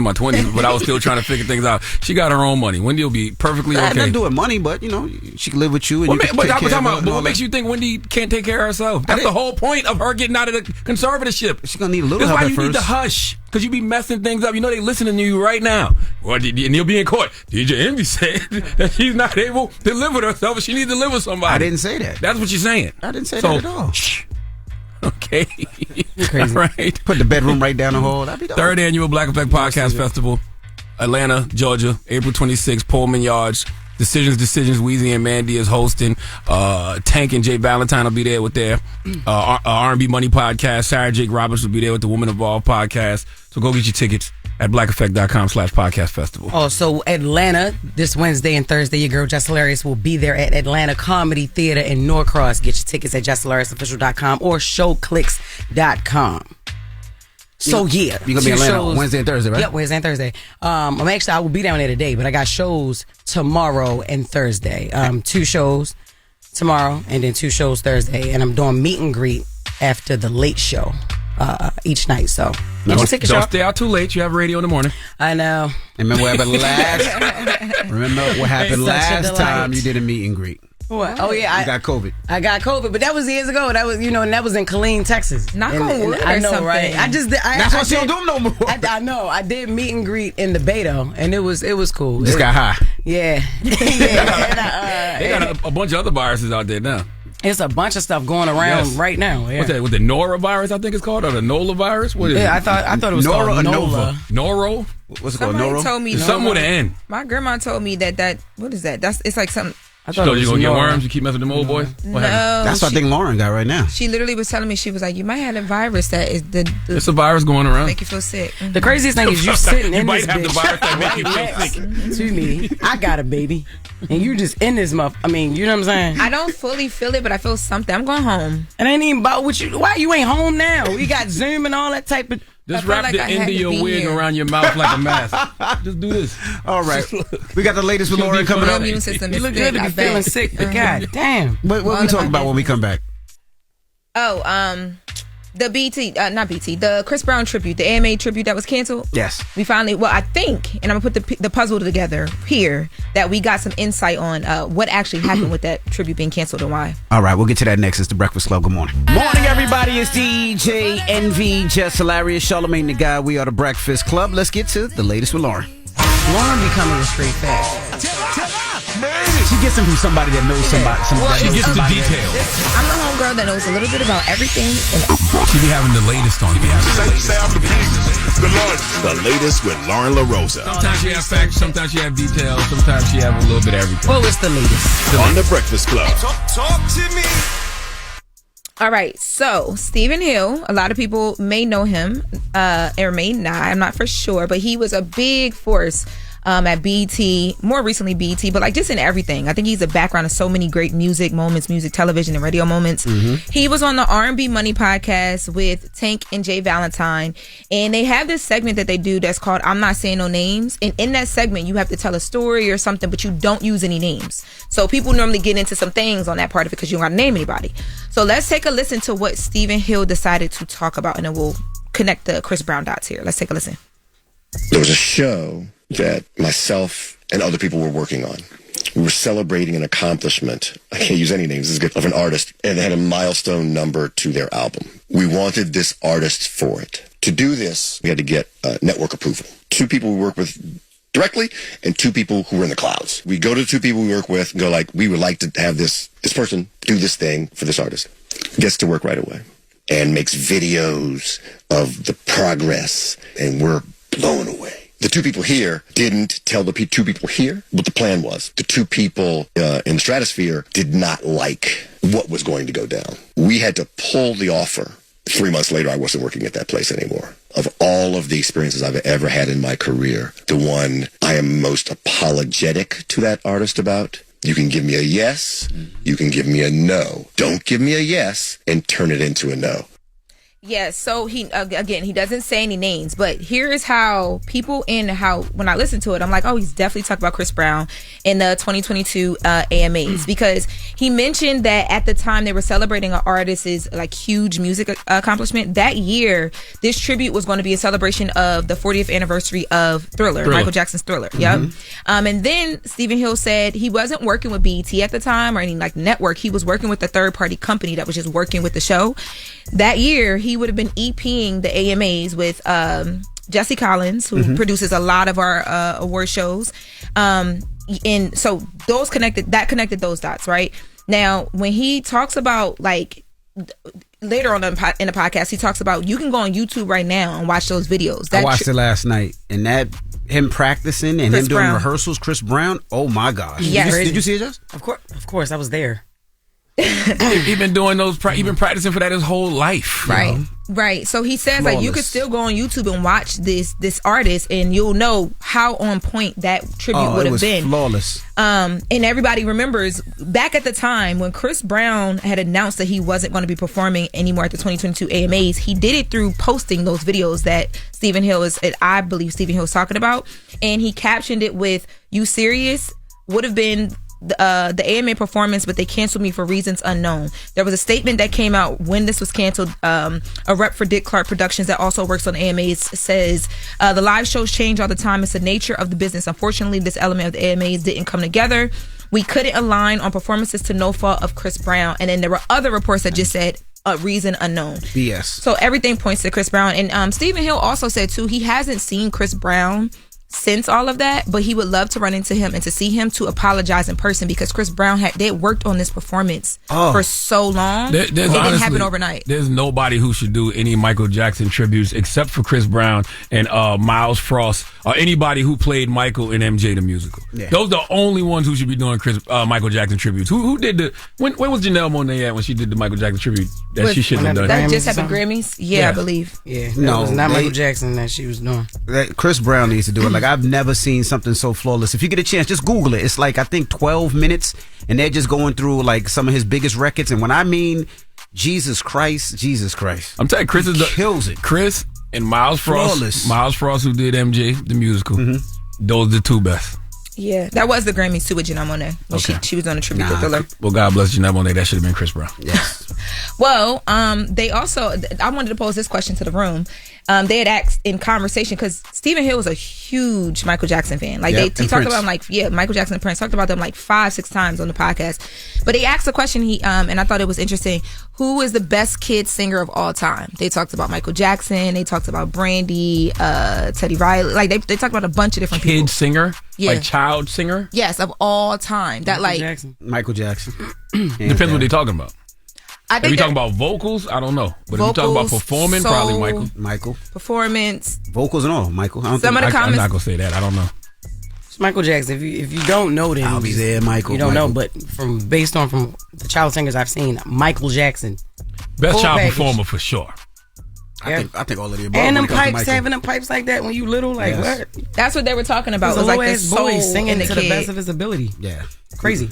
my 20s, but I was still trying to figure things out. She got her own money. Wendy will be perfectly okay. Nothing to do with money, but she can live with you. And what makes you think Wendy can't take care of herself? That's the whole point of her getting out of the conservatorship. She's gonna need a little help. That's why why you need to hush, because you be messing things up. You know they listening to you right now. Well, and you'll be in court. DJ Envy said that she's not able to live with herself, but she needs to live with somebody. I didn't say that. That's what you're saying. I didn't say that at all. Shh. Okay. Crazy. Right. Put the bedroom right down the hall. That'd be dope. Third annual Black Effect Podcast Festival, Atlanta, Georgia, April 26th, Pullman Yards. Decisions. Weezy and Mandy is hosting. Tank and Jay Valentine will be there with their R&B Money podcast. Sarah Jake Roberts will be there with the Woman Involved podcast. So go get your tickets at blackeffect.com/podcast festival. Also, Atlanta, this Wednesday and Thursday, your girl Jess Hilarious will be there at Atlanta Comedy Theater in Norcross. Get your tickets at jesshilariousofficial.com or showclicks.com. So yeah, you're gonna be in Atlanta on Wednesday and Thursday, right? Yep, Wednesday and Thursday. I will be down there today, but I got shows tomorrow and Thursday. 2 shows tomorrow and then 2 shows Thursday, and I'm doing meet and greet after the late show each night. So get your tickets. Don't stay out too late. You have radio in the morning. I know. Remember what happened last time you did a meet and greet? What? Oh yeah, you got COVID. I got COVID, but that was years ago. That was, and that was in Killeen, Texas. Knock on wood I know, something. right? That's why she don't do them no more. I know. I did meet and greet in the Beto, and it was cool. Just got high. Yeah. They got a bunch of other viruses out there now. It's a bunch of stuff going around right now. Yeah. What's that? With the norovirus, I think it's called, or the Nola virus? What is it? I thought it was Nora called Nova. Noro? What's it called? Somebody Noro? told me Something with an N. My grandma told me that what is that? It's like something. I thought So you gonna get worms? You keep messing with them old boys? No, That's what I think Lauren got right now. She literally was telling me, she was like, you might have a virus that is It's a virus going around. make you feel sick. The craziest thing is you sitting You in might this have the bitch virus that make you feel next sick. to me. I got a baby, and you just in this muff. I mean, you know what I'm saying? I don't fully feel it, but I feel something. I'm going home. It ain't even about what you. Why you ain't home now? We got Zoom and all that type of. Just wrap the end of your wig around your mouth like a mask. Just do this. All right. We got the latest with Loren coming up. You look good to be feeling sick, but God damn. What we talking about when we come back? The the Chris Brown tribute, the AMA tribute that was canceled. Yes. We finally, I think, and I'm going to put the puzzle together here, that we got some insight on what actually happened with that tribute being canceled and why. All right, we'll get to that next. It's The Breakfast Club. Good morning. Morning, everybody. It's DJ NV, Jess Hilarious, Charlamagne the Guy. We are The Breakfast Club. Let's get to the latest with Loren. Loren becoming a straight fact. She gets them from somebody that knows somebody. She gets the details. I'm the homegirl that knows a little bit about everything. She be having the latest on you. The latest with Lauren LaRosa. Sometimes she has facts, sometimes she have details, sometimes she have a little bit of everything. Well, it's the latest. On The Breakfast Club. Talk to me. All right, so Stephen Hill, a lot of people may know him or may not. I'm not for sure, but he was a big force at BET, more recently BET, but like just in everything. I think he's a background of so many great music moments, music, television, and radio moments. He was on the R&B Money podcast with Tank and Jay Valentine, and they have this segment that they do that's called I'm Not Saying No Names, and in that segment you have to tell a story or something, but you don't use any names. So people normally get into some things on that part of it because you don't got to name anybody. So let's take a listen to what Stephen Hill decided to talk about, and then we'll connect the Chris Brown dots here. Let's take a listen. There was a show that myself and other people were working on. We were celebrating an accomplishment, I can't use any names, this is good, of an artist, and they had a milestone number to their album. We wanted this artist for it. To do this, we had to get network approval. 2 people we work with directly and 2 people who were in the clouds. We go to the 2 people we work with and go like, we would like to have this person do this thing for this artist. Gets to work right away and makes videos of the progress, and we're blown away. The 2 people here didn't tell the 2 people here what the plan was. The 2 people in the stratosphere did not like what was going to go down. We had to pull the offer. 3 months later, I wasn't working at that place anymore. Of all of the experiences I've ever had in my career, the one I am most apologetic to that artist about, you can give me a yes, you can give me a no. Don't give me a yes and turn it into a no. Yeah, so he doesn't say any names, but here is how people when I listen to it, I'm like, oh, he's definitely talking about Chris Brown in the 2022 AMAs, because he mentioned that at the time they were celebrating an artist's like huge music accomplishment. That year, this tribute was going to be a celebration of the 40th anniversary of Thriller. Michael Jackson's Thriller. Yep. And then Stephen Hill said he wasn't working with BET at the time or any like network. He was working with a third party company that was just working with the show. That year, he would have been EPing the AMAs with Jesse Collins, who produces a lot of our award shows. And so those connected those dots, right? Now, when he talks about like later on in the podcast, he talks about you can go on YouTube right now and watch those videos. I watched it last night, and that him practicing and Chris him doing rehearsals, Chris Brown. Oh my gosh! Yes. Did you see it, Jess? Of course, I was there. He been doing those. He been practicing for that his whole life. Right. Right. So he says like you could still go on YouTube and watch this artist, and you'll know how on point that tribute would have been. Flawless. And everybody remembers back at the time when Chris Brown had announced that he wasn't going to be performing anymore at the 2022 AMAs. He did it through posting those videos that I believe Stephen Hill is talking about, and he captioned it with "You serious?" Would have been the AMA performance, but they canceled me for reasons unknown. There was a statement that came out when this was canceled. A rep for Dick Clark Productions that also works on AMAs says the live shows change all the time. It's the nature of the business. Unfortunately, this element of the AMAs didn't come together. We couldn't align on performances to no fault of Chris Brown. And then there were other reports that just said a reason unknown. BS. So everything points to Chris Brown. And Stephen Hill also said too, he hasn't seen Chris Brown since all of that, but he would love to run into him and to see him to apologize in person, because Chris Brown they had worked on this performance for so long. It didn't happen overnight. There's nobody who should do any Michael Jackson tributes except for Chris Brown and Miles Frost or anybody who played Michael in MJ the Musical. Yeah. Those are the only ones who should be doing Michael Jackson tributes. Who did when was Janelle Monáe at when she did the Michael Jackson tribute that she shouldn't have done? That just happened Grammys? Yeah, I believe. Yeah, no, it was not Michael Jackson that she was doing. Chris Brown needs to do it. Like, I've never seen something so flawless. If you get a chance, just Google it. It's like, I think 12 minutes, and they're just going through like some of his biggest records. And when I mean Jesus Christ, I'm telling you, Chris kills it. Chris And Miles Frost. Flawless. Miles Frost, who did MJ, the musical. Those are the two best. Yeah, that was the Grammys too with Janelle Monáe. When she was on a tribute to Thriller. Well, God bless Janelle Monáe. That should have been Chris Brown. Yes. Well, they also, I wanted to pose this question to the room. They had asked in conversation, because Stephen Hill was a huge Michael Jackson fan. Like, he talked about him, like, Michael Jackson and Prince, talked about them like 5-6 times on the podcast. But he asked a question, and I thought it was interesting. Who is the best kid singer of all time? They talked about Michael Jackson. They talked about Brandy, Teddy Riley. Like, they talked about a bunch of different people. Kid singer? Yeah. Like child singer? Yes, of all time. That Michael Jackson. Depends what they're talking about. I think if you're talking about vocals, I don't know. But if you're talking about performing, soul, probably Michael. Performance. Vocals and all, Michael. I'm not going to say that. I don't know. It's Michael Jackson. If you don't know, then I'll be there, Michael. You don't know, but based on the child singers I've seen, Michael Jackson. Best child performer for sure. I think all of the above. And them pipes, having them pipes like that when you little, like what? That's what they were talking about. It was like like the this soul boy singing in to the best of his ability. Yeah, crazy.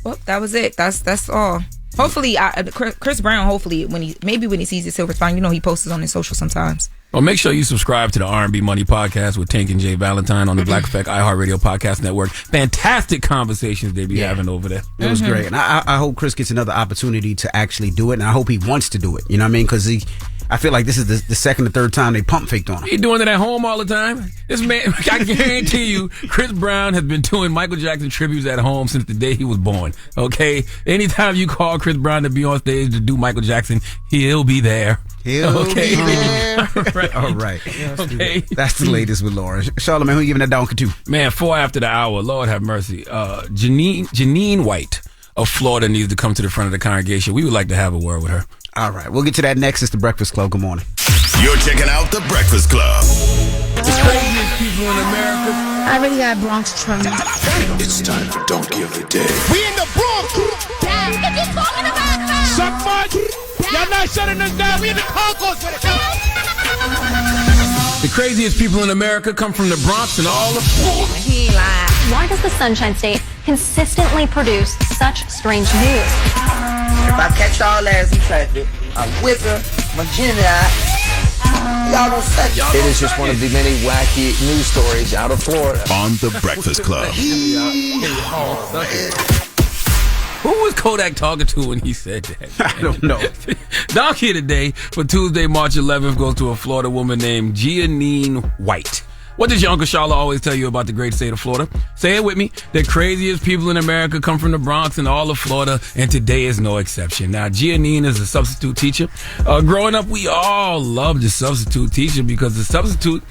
Well, that was it. That's all. Hopefully, Chris Brown. Hopefully, when he sees his Silver Spine, he posts on his social sometimes. Well, make sure you subscribe to the R&B Money Podcast with Tank and Jay Valentine on the Black Effect iHeartRadio Podcast Network. Fantastic conversations they be having over there. It was great, and I hope Chris gets another opportunity to actually do it, and I hope he wants to do it. You know what I mean? Because I feel like this is the second or third time they pump faked on him. He doing it at home all the time. This man, I guarantee you, Chris Brown has been doing Michael Jackson tributes at home since the day he was born. Okay? Anytime you call Chris Brown to be on stage to do Michael Jackson, he'll be there. He'll be there. All right. Okay. That's the latest with Loren. Charlamagne, who you giving that donkey to? Man, 4 after the hour. Lord have mercy. Janine White of Florida needs to come to the front of the congregation. We would like to have a word with her. All right. We'll get to that next. It's The Breakfast Club. Good morning. You're checking out The Breakfast Club. The craziest people in America. I really got Bronx trauma. It's time for Donkey of the Day. We in the Bronx. Dad, what you talking about, man? Suck much. Y'all not shutting us down. We in the concourse with it. The craziest people in America come from the Bronx and all of Florida. He lied. Why does the Sunshine State consistently produce such strange news? If I catch y'all ass in traffic, I whip her, my virginity out. Y'all don't suck. It is just one of the many wacky news stories out of Florida. On The Breakfast Club. Who was Kodak talking to when he said that? I don't know. Donkey today for Tuesday, March 11th goes to a Florida woman named Janine White. What does your Uncle Charla always tell you about the great state of Florida? Say it with me. The craziest people in America come from the Bronx and all of Florida, and today is no exception. Now, Janine is a substitute teacher. Growing up, we all loved the substitute teacher because the substitute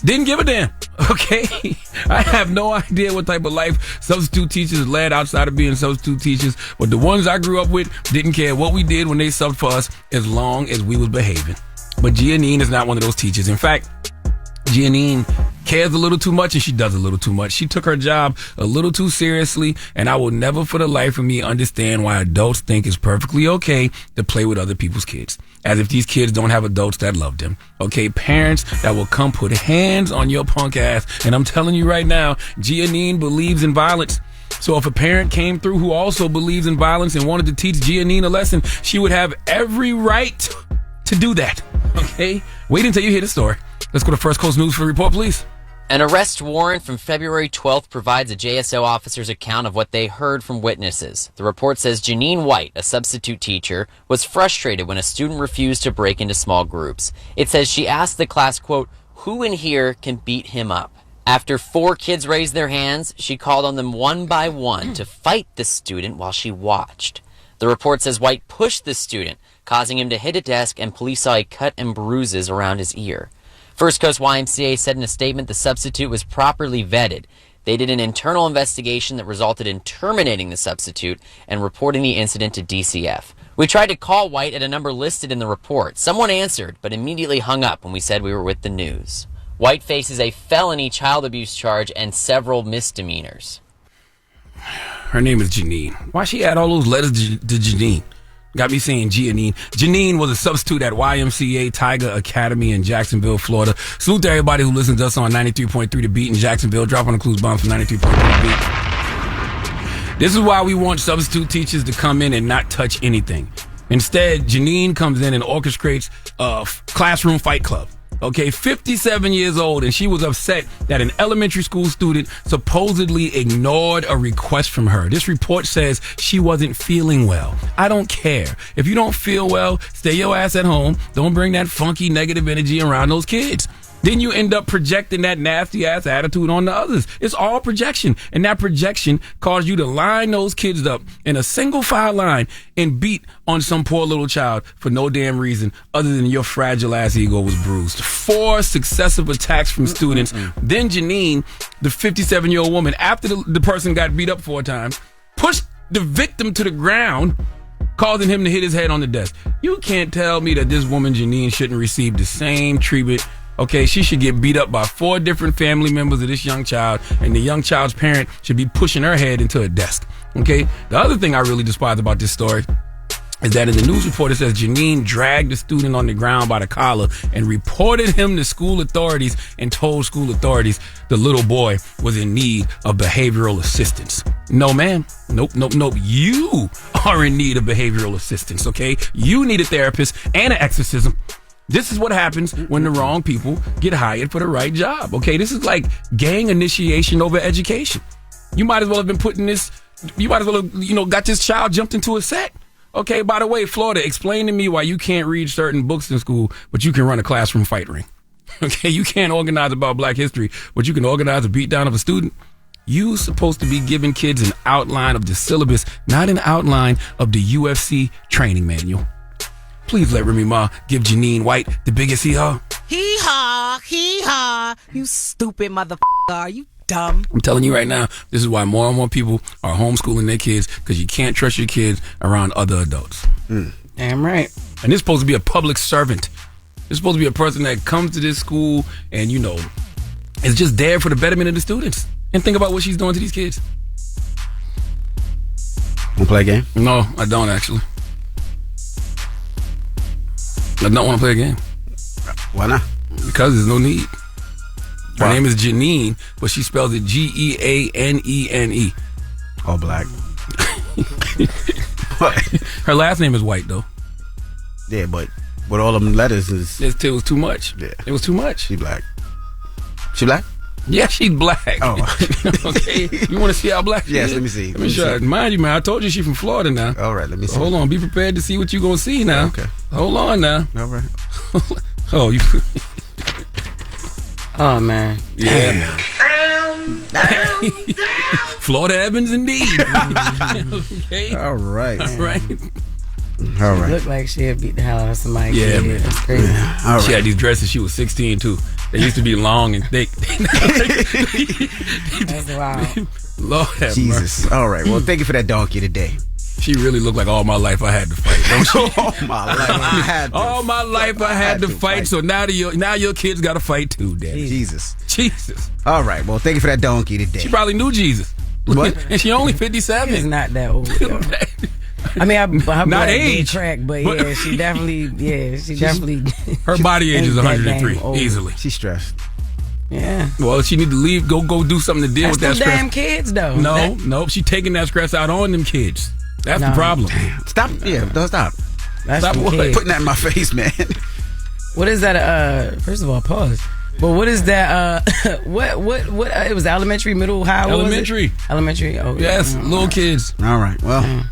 didn't give a damn. Okay? I have no idea what type of life substitute teachers led outside of being substitute teachers, but the ones I grew up with didn't care what we did when they subbed for us as long as we was behaving. But Janine is not one of those teachers. In fact, Janine cares a little too much and she does a little too much. She took her job a little too seriously, and I will never for the life of me understand why adults think it's perfectly okay to play with other people's kids. As if these kids don't have adults that love them. Okay, parents that will come put hands on your punk ass. And I'm telling you right now, Janine believes in violence. So if a parent came through who also believes in violence and wanted to teach Janine a lesson, she would have every right to do that. Okay? Wait until you hear the story. Let's go to First Coast News for the report, please. An arrest warrant from February 12th provides a JSO officer's account of what they heard from witnesses. The report says Janine White, a substitute teacher, was frustrated when a student refused to break into small groups. It says she asked the class, quote, "Who in here can beat him up?" After 4 kids raised their hands, she called on them one by one to fight the student while she watched. The report says White pushed the student, causing him to hit a desk, and police saw a cut and bruises around his ear. First Coast YMCA said in a statement the substitute was properly vetted. They did an internal investigation that resulted in terminating the substitute and reporting the incident to DCF. We tried to call White at a number listed in the report. Someone answered, but immediately hung up when we said we were with the news. White faces a felony child abuse charge and several misdemeanors. Her name is Janine. Why she add all those letters to Janine? Got me saying Janine. Janine was a substitute at YMCA Tiger Academy in Jacksonville, Florida. Salute to everybody who listens to us on 93.3 The Beat in Jacksonville. Drop on the clues bombs from 93.3 The Beat. This is why we want substitute teachers to come in and not touch anything. Instead, Janine comes in and orchestrates a classroom fight club. Okay, 57 years old, and she was upset that an elementary school student supposedly ignored a request from her. This report says she wasn't feeling well. I don't care. If you don't feel well, stay your ass at home. Don't bring that funky negative energy around those kids. Then you end up projecting that nasty ass attitude on the others. It's all projection. And that projection caused you to line those kids up in a single file line and beat on some poor little child for no damn reason other than your fragile ass ego was bruised. 4 successive attacks from students. Then Janine, the 57-year-old woman, after the person got beat up 4 times, pushed the victim to the ground, causing him to hit his head on the desk. You can't tell me that this woman, Janine, shouldn't receive the same treatment. Okay, she should get beat up by 4 different family members of this young child, and the young child's parent should be pushing her head into a desk. Okay, the other thing I really despise about this story is that in the news report it says Janine dragged the student on the ground by the collar and reported him to school authorities and told school authorities the little boy was in need of behavioral assistance. No, ma'am. Nope. You are in need of behavioral assistance, okay? You need a therapist and an exorcism. This is what happens when the wrong people get hired for the right job. Okay, this is like gang initiation over education. You might as well have been putting this. You might as well have, got this child jumped into a set. Okay, by the way, Florida, explain to me why you can't read certain books in school, but you can run a classroom fight ring. Okay, you can't organize about Black history, but you can organize a beatdown of a student. You supposed to be giving kids an outline of the syllabus, not an outline of the UFC training manual. Please let Remy Ma give Janine White the biggest hee-haw. Hee-haw. You stupid motherfucker. Are you dumb? I'm telling you right now, this is why more and more people are homeschooling their kids, because you can't trust your kids around other adults. Damn right. And this is supposed to be a public servant. It's supposed to be a person that comes to this school and, is just there for the betterment of the students. And think about what she's doing to these kids. Want to play a game? No, I don't actually. I don't want to play a game. Why not? Because there's no need. Her name is Janine, but she spells it Geanene. All black. Her last name is White, though. Yeah, but with all of them letters it was too much. Yeah. It was too much. She black. She black? Yeah, she's black. Oh. Okay. You want to see how black she yes, is? let me see. Let me show you. Mind you, man, I told you she's from Florida now. All right, let me see. Hold on. Be prepared to see what you're going to see now. Okay. Hold on now. All right. Oh, you... Oh, man. Yeah. Florida Evans, indeed. Okay. All right. All right. All right. Looked like she had beat the hell out of somebody. Yeah, man. That's crazy. Yeah. All right. She had these dresses. She was 16 too. They used to be long and thick. That's wild. Lord have Jesus. mercy. All right. Well, thank you for that donkey today. She really looked like all my life I had to fight. Don't she? All my life I had to all my life I had to fight. So now your kids got to fight too, Daddy. Jesus. All right. Well, thank you for that donkey today. She probably knew Jesus. What? And she only 57. She's not that old. I mean, her not age age, track, but yeah, she definitely. Her body age is 103 easily. She's stressed. Yeah. Well, she need to leave. Go do something to deal with that That's stress. damn kids, though. No, she taking that stress out on them kids. That's the problem. Damn. Stop. Yeah, don't stop. That's Stop what? Putting that in my face, man. What is that? First of all, pause. But what is that? What? It was elementary, middle, high. Elementary. Elementary. Oh, yes, little kids. All right. Well.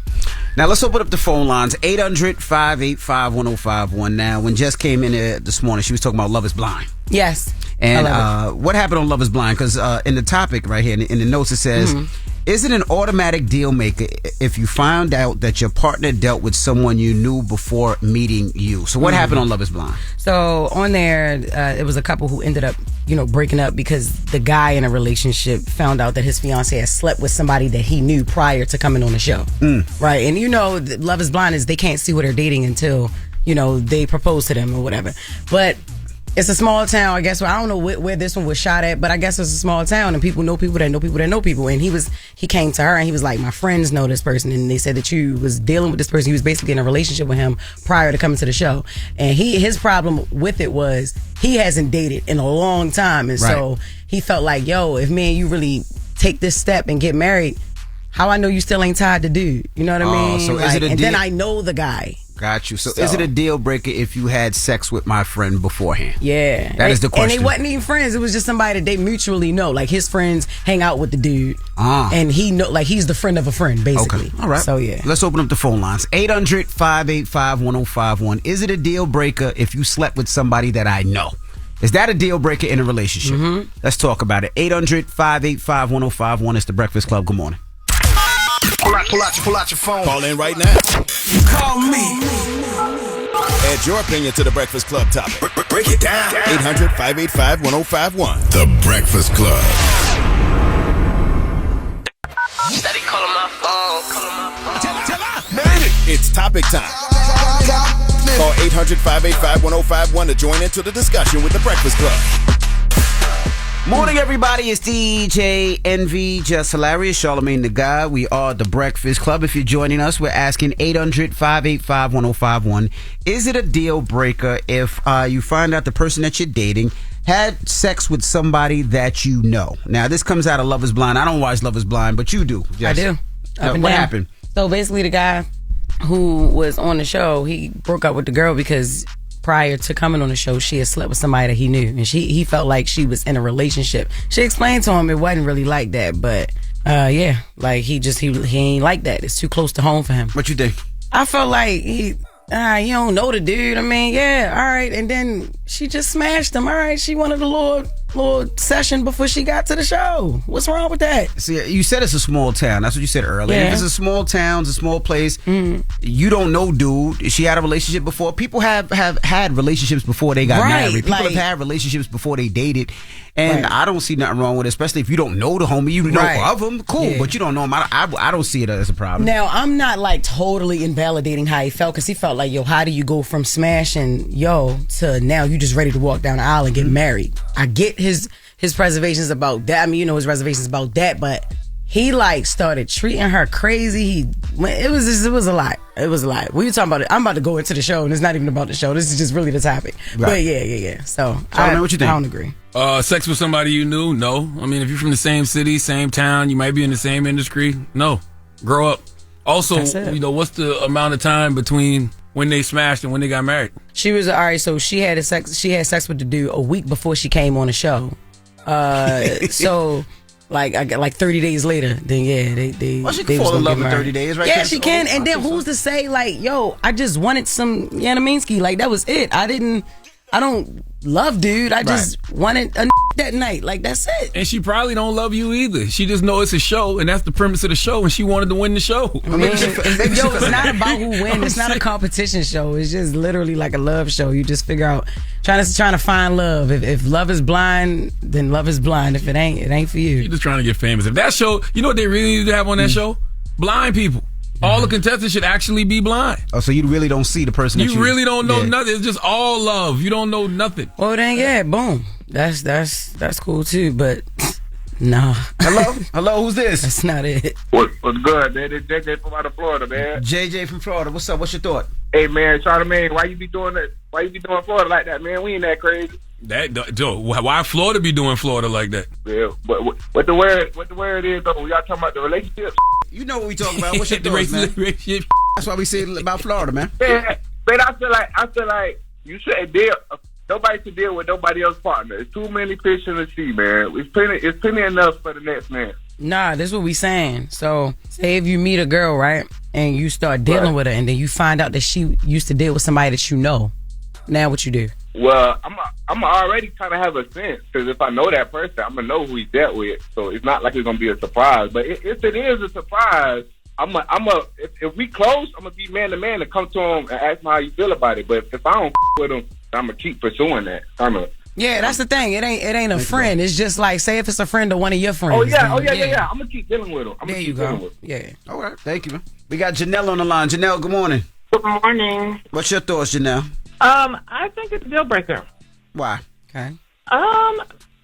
Now, let's open up the phone lines, 800-585-1051. Now, when Jess came in this morning, she was talking about Love is Blind. Yes. And what happened on Love is Blind? Because in the topic right here, in the notes, it says, is it an automatic deal maker if you find out that your partner dealt with someone you knew before meeting you? So what happened on Love is Blind? So on there, it was a couple who ended up, breaking up because the guy in a relationship found out that his fiance had slept with somebody that he knew prior to coming on the show. Right. And Love is Blind is they can't see who they're dating until, they propose to them or whatever. But it's a small town, I guess. I don't know where this one was shot at, but I guess it's a small town, and people know people that know people that know people. And he came to her, and he was like, "My friends know this person," and they said that you was dealing with this person. He was basically in a relationship with him prior to coming to the show, and his problem with it was he hasn't dated in a long time, and so he felt like, "Yo, if me and you really take this step and get married, how I know you still ain't tied to dude? You know what I mean?" So is it a deal? Then I know the guy. Got you. So is it a deal breaker if you had sex with my friend beforehand? Yeah. That is the question. And they wasn't even friends. It was just somebody that they mutually know. Like his friends hang out with the dude. And he know, like he's the friend of a friend, basically. Okay. All right. So yeah. Let's open up the phone lines. 800-585-1051. Is it a deal breaker if you slept with somebody that I know? Is that a deal breaker in a relationship? Let's talk about it. 800-585-1051. It's the Breakfast Club. Good morning. Pull out your phone. Call in right now. Call me. Add your opinion to the Breakfast Club topic. Break it down. 800-585-1051. The Breakfast Club. Steady calling my phone. It's topic time. Call 800-585-1051 to join into the discussion with the Breakfast Club. Morning, everybody. It's DJ Envy, Jess Hilarious, Charlamagne the Guy. We are the Breakfast Club. If you're joining us, we're asking 800-585-1051. Is it a deal breaker if you find out the person that you're dating had sex with somebody that you know? Now, this comes out of Love is Blind. I don't watch Love is Blind, but you do. Jess. I do. What happened? So basically, the guy who was on the show, he broke up with the girl because prior to coming on the show, she had slept with somebody that he knew, and he felt like she was in a relationship. She explained to him it wasn't really like that, but yeah, like he ain't like that. It's too close to home for him. What you think? I felt like you don't know the dude. I mean, yeah, all right. And then she just smashed him. All right, she wanted a little session before she got to the show. What's wrong with that? See, you said it's a small town. That's what you said earlier. Yeah. If it's a small town, it's a small place, you don't know dude. She had a relationship before. People have had relationships before they got married. People have had relationships before they dated. And I don't see nothing wrong with it, especially if you don't know the homie. You know of him, cool, but you don't know him. I don't see it as a problem. Now, I'm not like totally invalidating how he felt, because he felt like, how do you go from smashing to now you just ready to walk down the aisle and get married? I get his reservations about that. I mean, his reservations about that, but he like started treating her crazy. It was a lot. It was a lot. We were talking about it. I'm about to go into the show, and it's not even about the show. This is just really the topic. Right. But yeah. So I know what you think. I don't agree. Sex with somebody you knew? No. I mean, if you're from the same city, same town, you might be in the same industry. No. Grow up. Also, what's the amount of time between when they smashed and when they got married? She was so she had sex with the dude a week before she came on the show. So like I got like 30 days later, then they she can fall in love in 30 days, right? Yeah, she can. And then who's to say like, I just wanted some Yanaminsky, like that was it. I don't love dude. I just wanted a that night. Like that's it. And she probably don't love you either. She just know it's a show, and that's the premise of the show, and she wanted to win the show. I mean, it's not about who wins. It's not a competition show. It's just literally like a love show. You just figure out trying to find love. If love is blind, then love is blind. If it ain't for you. You're just trying to get famous. If that show, you know what they really need to have on that show? Blind people. All the contestants should actually be blind. Oh, so you really don't see the person that you really don't know nothing. It's just all love. You don't know nothing. Well, then, boom. That's cool, too, but no. Hello, who's this? That's not it. What's good, man? It's JJ from out of Florida, man. JJ from Florida. What's up? What's your thought? Hey, man, Charlamagne, why you be doing that? Why you be doing Florida like that, man? We ain't that crazy. Why Florida be doing Florida like that? Yeah, but what the word is, though, y'all talking about the relationships? You know what we talking about. What's your thoughts, man? That's why we say about Florida, man. Man, I feel like you shouldn't deal. Nobody should deal with nobody else's partner. It's too many fish in the sea, man. It's plenty enough for the next man. Nah, this is what we saying. So, say if you meet a girl, right, and you start dealing with her, and then you find out that she used to deal with somebody that you know. Now, what you do? Well, I'm already kind of have a sense, because if I know that person, I'm gonna know who he's dealt with. So it's not like it's gonna be a surprise. But if it is a surprise, if we close, I'm gonna be man to man and come to him and ask him how you feel about it. But if I don't with him, I'm gonna keep pursuing that. Yeah, that's the thing. It ain't a friend. It's just like, say if it's a friend of one of your friends. Oh yeah. I'm gonna keep dealing with him. There you go. Yeah. All right. Thank you, man. We got Janelle on the line. Janelle, good morning. Good morning. What's your thoughts, Janelle? I think it's a deal breaker. Why? Okay.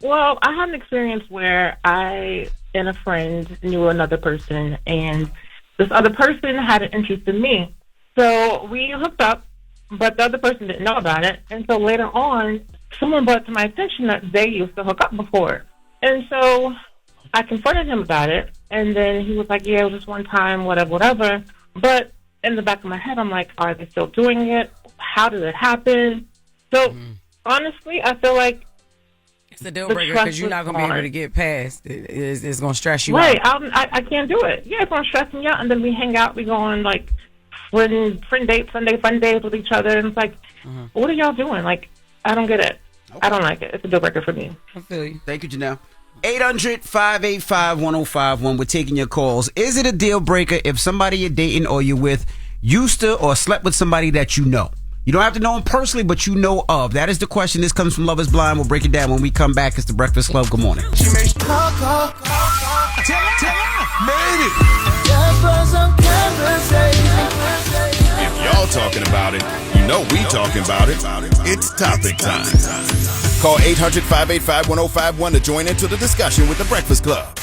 Well, I had an experience where I and a friend knew another person, and this other person had an interest in me. So we hooked up, but the other person didn't know about it. And so later on, someone brought to my attention that they used to hook up before. And so I confronted him about it, and then he was like, yeah, it was just one time, whatever. But in the back of my head, I'm like, are they still doing it? How did it happen? So, honestly, I feel like it's a deal breaker because you're not going to be able to get past it. It's going to stress you right. out. I can't do it. Yeah, it's going to stress me out. And then we hang out. We go on, like, friend dates, Sunday fun days with each other. And it's like, what are y'all doing? Like, I don't get it. Okay. I don't like it. It's a deal breaker for me. I feel you. Thank you, Janelle. 800-585-1051. We're taking your calls. Is it a deal breaker if somebody you're dating or you're with used to or slept with somebody that you know? You don't have to know them personally, but you know of. That is the question. This comes from Love is Blind. We'll break it down when we come back. It's the Breakfast Club. Good morning. Made it. If y'all talking about it, you know we talking about it. It's topic time. Call 800-585-1051 to join into the discussion with the Breakfast Club.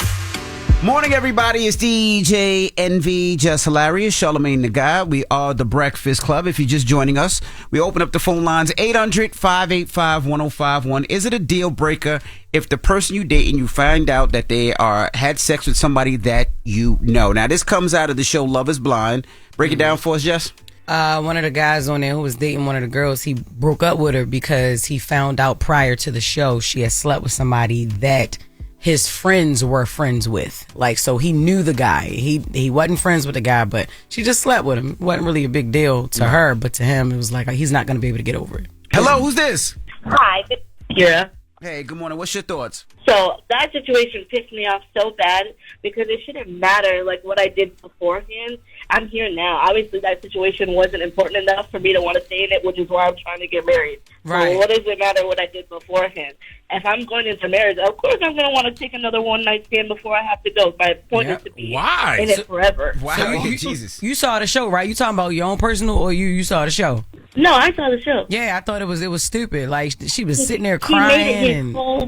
Morning, everybody. It's DJ NV, Jess Hilarious, Charlamagne the Guy. We are the Breakfast Club. If you're just joining us, we open up the phone lines 800-585-1051. Is it a deal breaker if the person you date and you find out that they had sex with somebody that you know? Now, this comes out of the show Love is Blind. Break it down for us, Jess. One of the guys on there who was dating one of the girls, he broke up with her because he found out prior to the show she had slept with somebody that his friends were friends with. Like, so he knew the guy. He wasn't friends with the guy, but she just slept with him. It wasn't really a big deal to her, but to him, it was like he's not going to be able to get over it. Hello, who's this? Hi, this is Kira. Hey, good morning. What's your thoughts? So that situation pissed me off so bad because it shouldn't matter like what I did beforehand. I'm here now. Obviously, that situation wasn't important enough for me to want to stay in it, which is why I'm trying to get married. Right. So what does it matter what I did beforehand? If I'm going into marriage, of course I'm going to want to take another one-night stand before I have to go. My point is to be in it forever. Wow, So Jesus. You saw the show, right? You talking about your own personal or you saw the show? No, I saw the show. Yeah, I thought it was stupid. Like, she was sitting there He crying. made it his and whole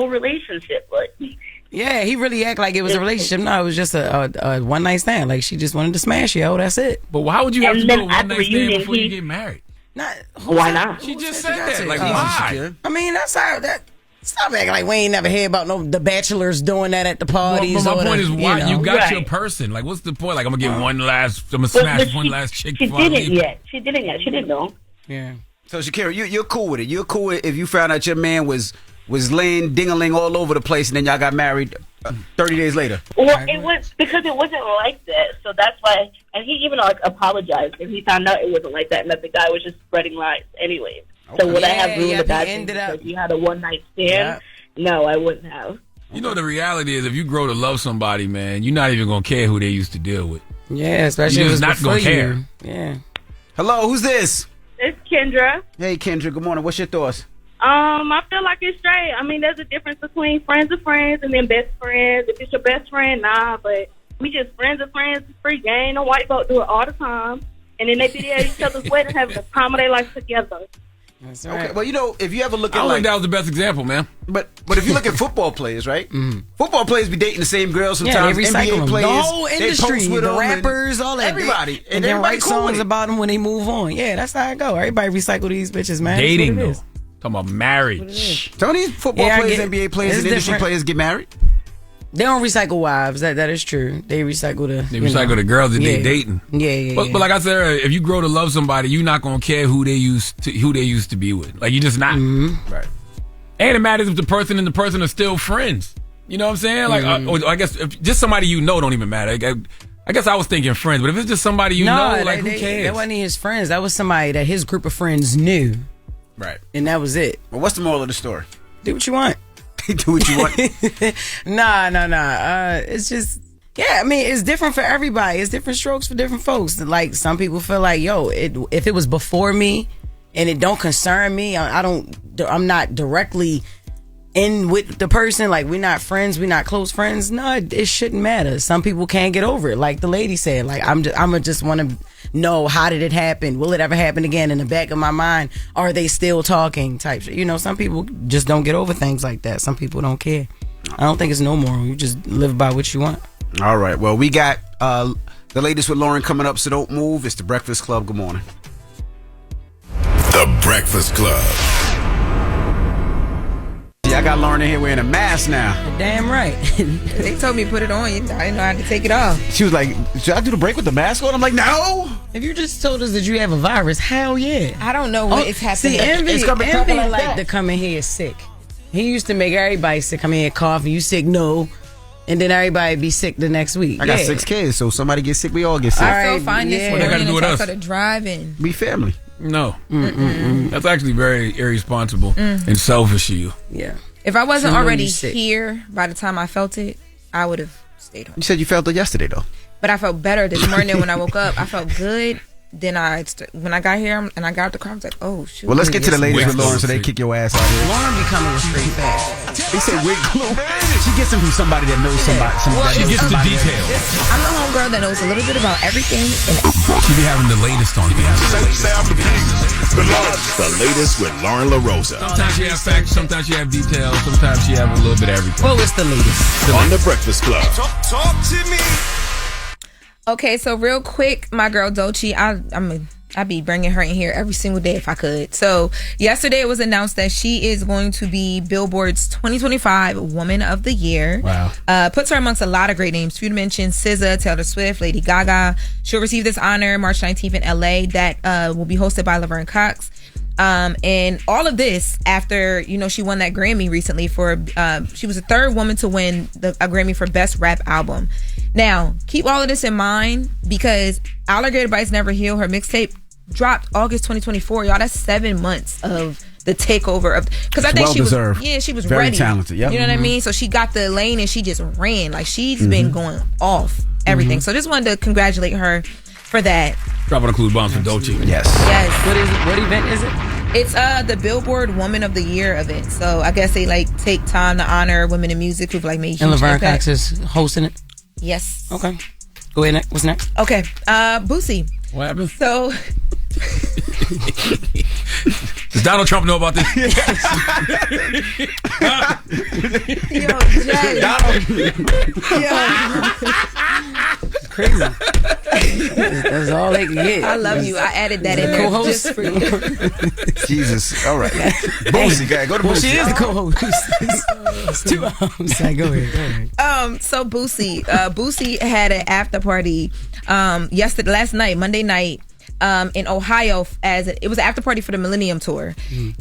relationship. Like, yeah, he really acted like it was a relationship. No, it was just a one night stand. Like, she just wanted to smash you. That's it. But why would you have And to then do a one at the night stand reunion, before you get married? Why not? She just said That's that. it. Like, Jesus, why? I mean, that's how that. Stop acting like we ain't never heard about the bachelors doing that at the parties. But my point is, why you got Right. your person? Like, what's the point? Like, I'm gonna get I'm gonna smash one last chick. She before I didn't leave. yet. She didn't know. Yeah. So, Shakira, you're cool with it. You're cool with if you found out your man was laying ding-a-ling all over the place and then y'all got married 30 days later. Well, it was because it wasn't like that. So that's why, and he even apologized and he found out it wasn't like that and that the guy was just spreading lies anyways. So would I have ruined the guy because you had a one-night stand? No, I wouldn't have. You know, the reality is, if you grow to love somebody, man, you're not even gonna care who they used to deal with. Yeah, especially you're if just it's not gonna before care. you. Yeah. Hello, who's this? It's Kendra. Hey, Kendra, good morning. What's your thoughts? I feel like it's straight. I mean, there's a difference between friends of friends and then best friends. If it's your best friend, nah, but we just friends of friends. It's free game. The white folk do it all the time. And then they be at each other's wedding having the time of their life together. That's Okay, well, you know, if you ever look I at don't like think that was the best example, man. But if you look at football players, right? Football players be dating the same girls Yeah, sometimes. they recycle NBA them. players, The whole they industry, post with the them and rappers, all that. everybody, and then everybody write cool with songs it. about them when they move on. Yeah, that's how it go. Everybody recycle these bitches, man. Dating, That's though. what it Talking about marriage. Some of these football Yeah, I players, get- NBA players, it's and industry different. players get married. is. They don't recycle wives. That is true. They recycle the. They recycle the girls that they Yeah. dating. Yeah. But like I said earlier, if you grow to love somebody, you're not gonna care who they used to be with. Like, you're just not. Right. And it matters if the person and the person are still friends. You know what I'm saying? Like, or I guess if just somebody you know don't even matter. I guess I was thinking friends, but if it's just somebody you know, like, who cares? That wasn't his friends. That was somebody that his group of friends knew. Right. And that was it. Well, what's the moral of the story? Do what you want. Do what you want. Nah. It's just, yeah, I mean, it's different for everybody. It's different strokes for different folks. Like, some people feel like, yo, if it was before me and it don't concern me, I'm not directly in with the person. Like, we're not friends, we're not close friends. No, it shouldn't matter. Some people can't get over it. Like the lady said, like, I'ma just want to know, how did it happen? Will it ever happen again? In the back of my mind, are they still talking? Type shit. You know, some people just don't get over things like that. Some people don't care. I don't think it's no moral. You just live by what you want. All right. Well, we got the latest with Loren coming up, so don't move. It's the Breakfast Club. Good morning. The Breakfast Club. I got Loren in here wearing a mask now. Damn right. They told me to put it on. I didn't know I had to take it off. She was like, should I do the break with the mask on? I'm like, no. If you just told us that you have a virus, hell yeah. I don't know what is happening. See, Envy like like to come in here sick. He used to make everybody sick. Come in here coughing. You sick? No. And then everybody be sick the next week. I got 6 kids, so somebody get sick, we all get sick. I feel fine this morning. What they got to do with us? Started driving. We family. No. That's actually very irresponsible and selfish of you. Yeah. If I wasn't already here by the time I felt it, I would have stayed home. You said you felt it yesterday, though. But I felt better this morning when I woke up. I felt good. Then when I got here and I got out the car, I was like, oh, shoot. Well, let's get to the ladies with Loren so they kick your ass out here. Loren be coming with straight facts. He said wig glue. She gets them from somebody that knows somebody. She gets the details. I'm the homegirl that knows a little bit about everything. She be having the latest on things. The latest with Lauren LaRosa. Sometimes she have facts, sometimes she have details, sometimes she have a little bit of everything. Well, it's the latest. On The Breakfast Club. Talk to me. Okay, so real quick, my girl Doechii, I'd be bringing her in here every single day if I could. So yesterday it was announced that she is going to be Billboard's 2025 Woman of the Year. Wow. Puts her amongst a lot of great names. Few to mention SZA, Taylor Swift, Lady Gaga. She'll receive this honor March 19th in LA. That will be hosted by Laverne Cox. And all of this after, she won that Grammy recently for, she was the third woman to win a Grammy for Best Rap Album. Now, keep all of this in mind because Alligator Bites Never Heal, her mixtape, dropped August 2024. Y'all, that's 7 months of the takeover of, because I think she was very ready. Talented. Yep. You know what I mean? So she got the lane and she just ran. Like she's been going off everything. So just wanted to congratulate her for that. Dropping a clue bombs for Doechii. Yes. What is it? What event is it? It's the Billboard Woman of the Year event. So I guess they take time to honor women in music who've made huge impact. And Laverne impact. Cox is hosting it? Yes. Okay. Go ahead. What's next? Okay. Boosie. What happened? So does Donald Trump know about this? Yo, Jay. Crazy. That's all they can get. I love you. I added that in there just for you. Jesus. All right. Boosie, go to Boosie. Well, she is the co-host. It's 2 hours. Go ahead. So Boosie had an after party last night, Monday night, in Ohio, as it was an after party for the Millennium Tour.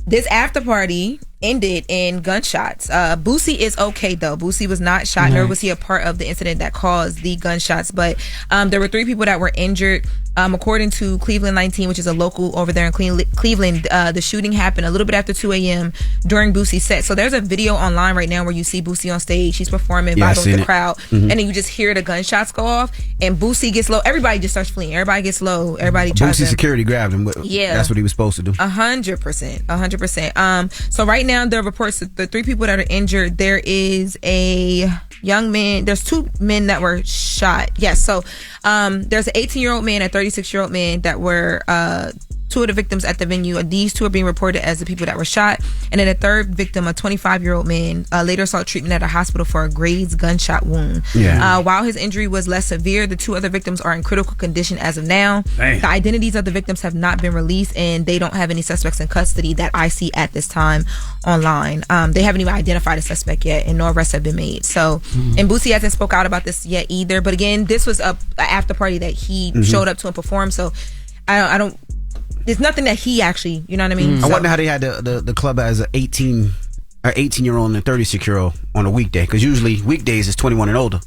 This after party ended in gunshots. Boosie is okay though. Boosie was not shot, nor was he a part of the incident that caused the gunshots. But there were 3 people that were injured. According to Cleveland 19, which is a local over there in Cleveland, the shooting happened a little bit after 2 a.m. during Boosie's set. So there's a video online right now where you see Boosie on stage. He's performing, vibing with the crowd, and then you just hear the gunshots go off, and Boosie gets low. Everybody just starts fleeing. Everybody gets low. Everybody tries Boosie security grabbed him. Yeah. That's what he was supposed to do. 100%. So right now, there are reports that the 3 people that are injured, there is a young man. There's 2 men that were shot. Yes. So there's an 18-year-old man and a 36-year-old man that were 2 of the victims at the venue. These 2 are being reported as the people that were shot. And then a third victim, a 25-year-old man, later sought treatment at a hospital for a grazed gunshot wound. Yeah. While his injury was less severe, the 2 other victims are in critical condition as of now. Dang. The identities of the victims have not been released, and they don't have any suspects in custody that I see at this time online. They haven't even identified a suspect yet, and no arrests have been made. So, and Boosie hasn't spoke out about this yet either. But again, this was a after party that he showed up to and performed. So, I don't. There's nothing that he actually, you know what I mean? I wonder how they had the club as an 18-year-old and a 36-year-old on a weekday, because usually weekdays is 21 and older.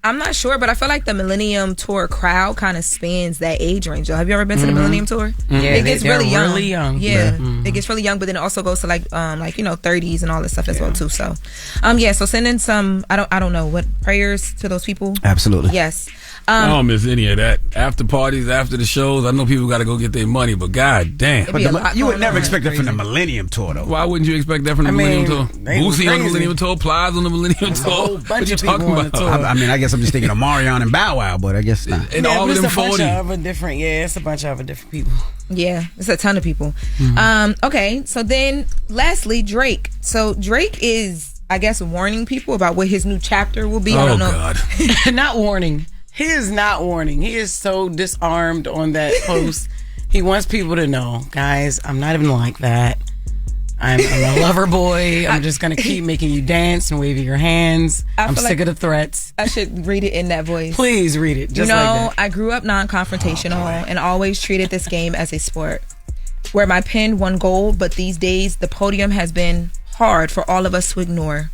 I'm not sure, but I feel like the Millennium Tour crowd kind of spans that age range. Have you ever been to the Millennium Tour? Yeah, it gets really young. Really young. Yeah, it gets really young, but then it also goes to 30s and all this stuff as well too. So, so send in some. I don't know what prayers to those people. Absolutely. Yes. I don't miss any of that. After parties, after the shows, I know people got to go get their money, but god damn. But you would never expect that from the Millennium Tour, though. Why wouldn't you expect that from the Millennium Tour? Boosie on the Millennium Tour, Plies on the Millennium Tour. What you talking about? I guess I'm just thinking of Marion and Bow Wow, but I guess not. And all of them 40. It's a bunch of other different people. Yeah, it's a ton of people. Okay, so then lastly, Drake. So Drake is, I guess, warning people about what his new chapter will be. I don't know. God. Not warning. He is not warning. He is so disarmed on that post. He wants people to know, guys, I'm not even like that. I'm a lover boy. I'm just going to keep making you dance and waving your hands. I'm sick of the threats. I should read it in that voice. Please read it. Just like that. I grew up non-confrontational and always treated this game as a sport where my pen won gold, but these days the podium has been hard for all of us to ignore.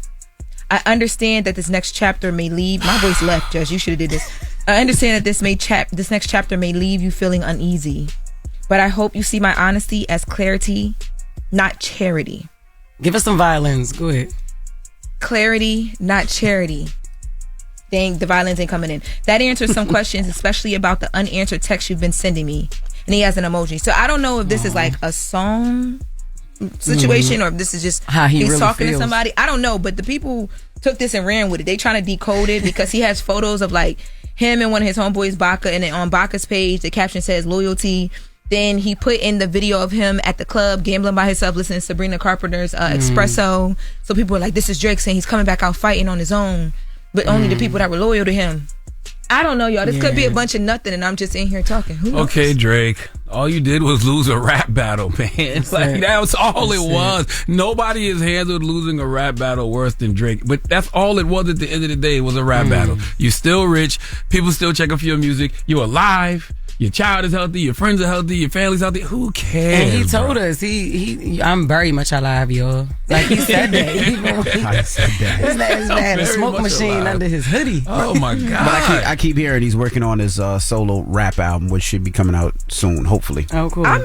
I understand that this next chapter may leave. My voice left, Jess. You should have did this. I understand that this next chapter may leave you feeling uneasy, but I hope you see my honesty as clarity, not charity. Give us some violins. Go ahead. Clarity, not charity. Dang, the violins ain't coming in. That answers some questions, especially about the unanswered text you've been sending me. And he has an emoji. So I don't know if this is like a song situation or if this is just how he's really talking feels to somebody. I don't know, but the people took this and ran with it. They trying to decode it because he has photos of like him and one of his homeboys, Baca, and then on Baca's page the caption says loyalty. Then he put in the video of him at the club gambling by himself, listening to Sabrina Carpenter's Espresso. So people were like, this is Drake saying he's coming back out fighting on his own, but only the people that were loyal to him. I don't know, y'all. This could be a bunch of nothing, and I'm just in here talking. Who knows? Okay, Drake. All you did was lose a rap battle, man. That was all it was. Nobody has handled losing a rap battle worse than Drake. But that's all it was at the end of the day, was a rap battle. You're still rich. People still checking for your music. You're alive. Your child is healthy. Your friends are healthy. Your family's healthy. Who cares? And he told us, I'm very much alive, y'all. Like he said that. I said that. His man had a smoke machine alive. under his hoodie. Oh my God. But I keep hearing he's working on his solo rap album, which should be coming out soon, hopefully. Oh, cool. I'm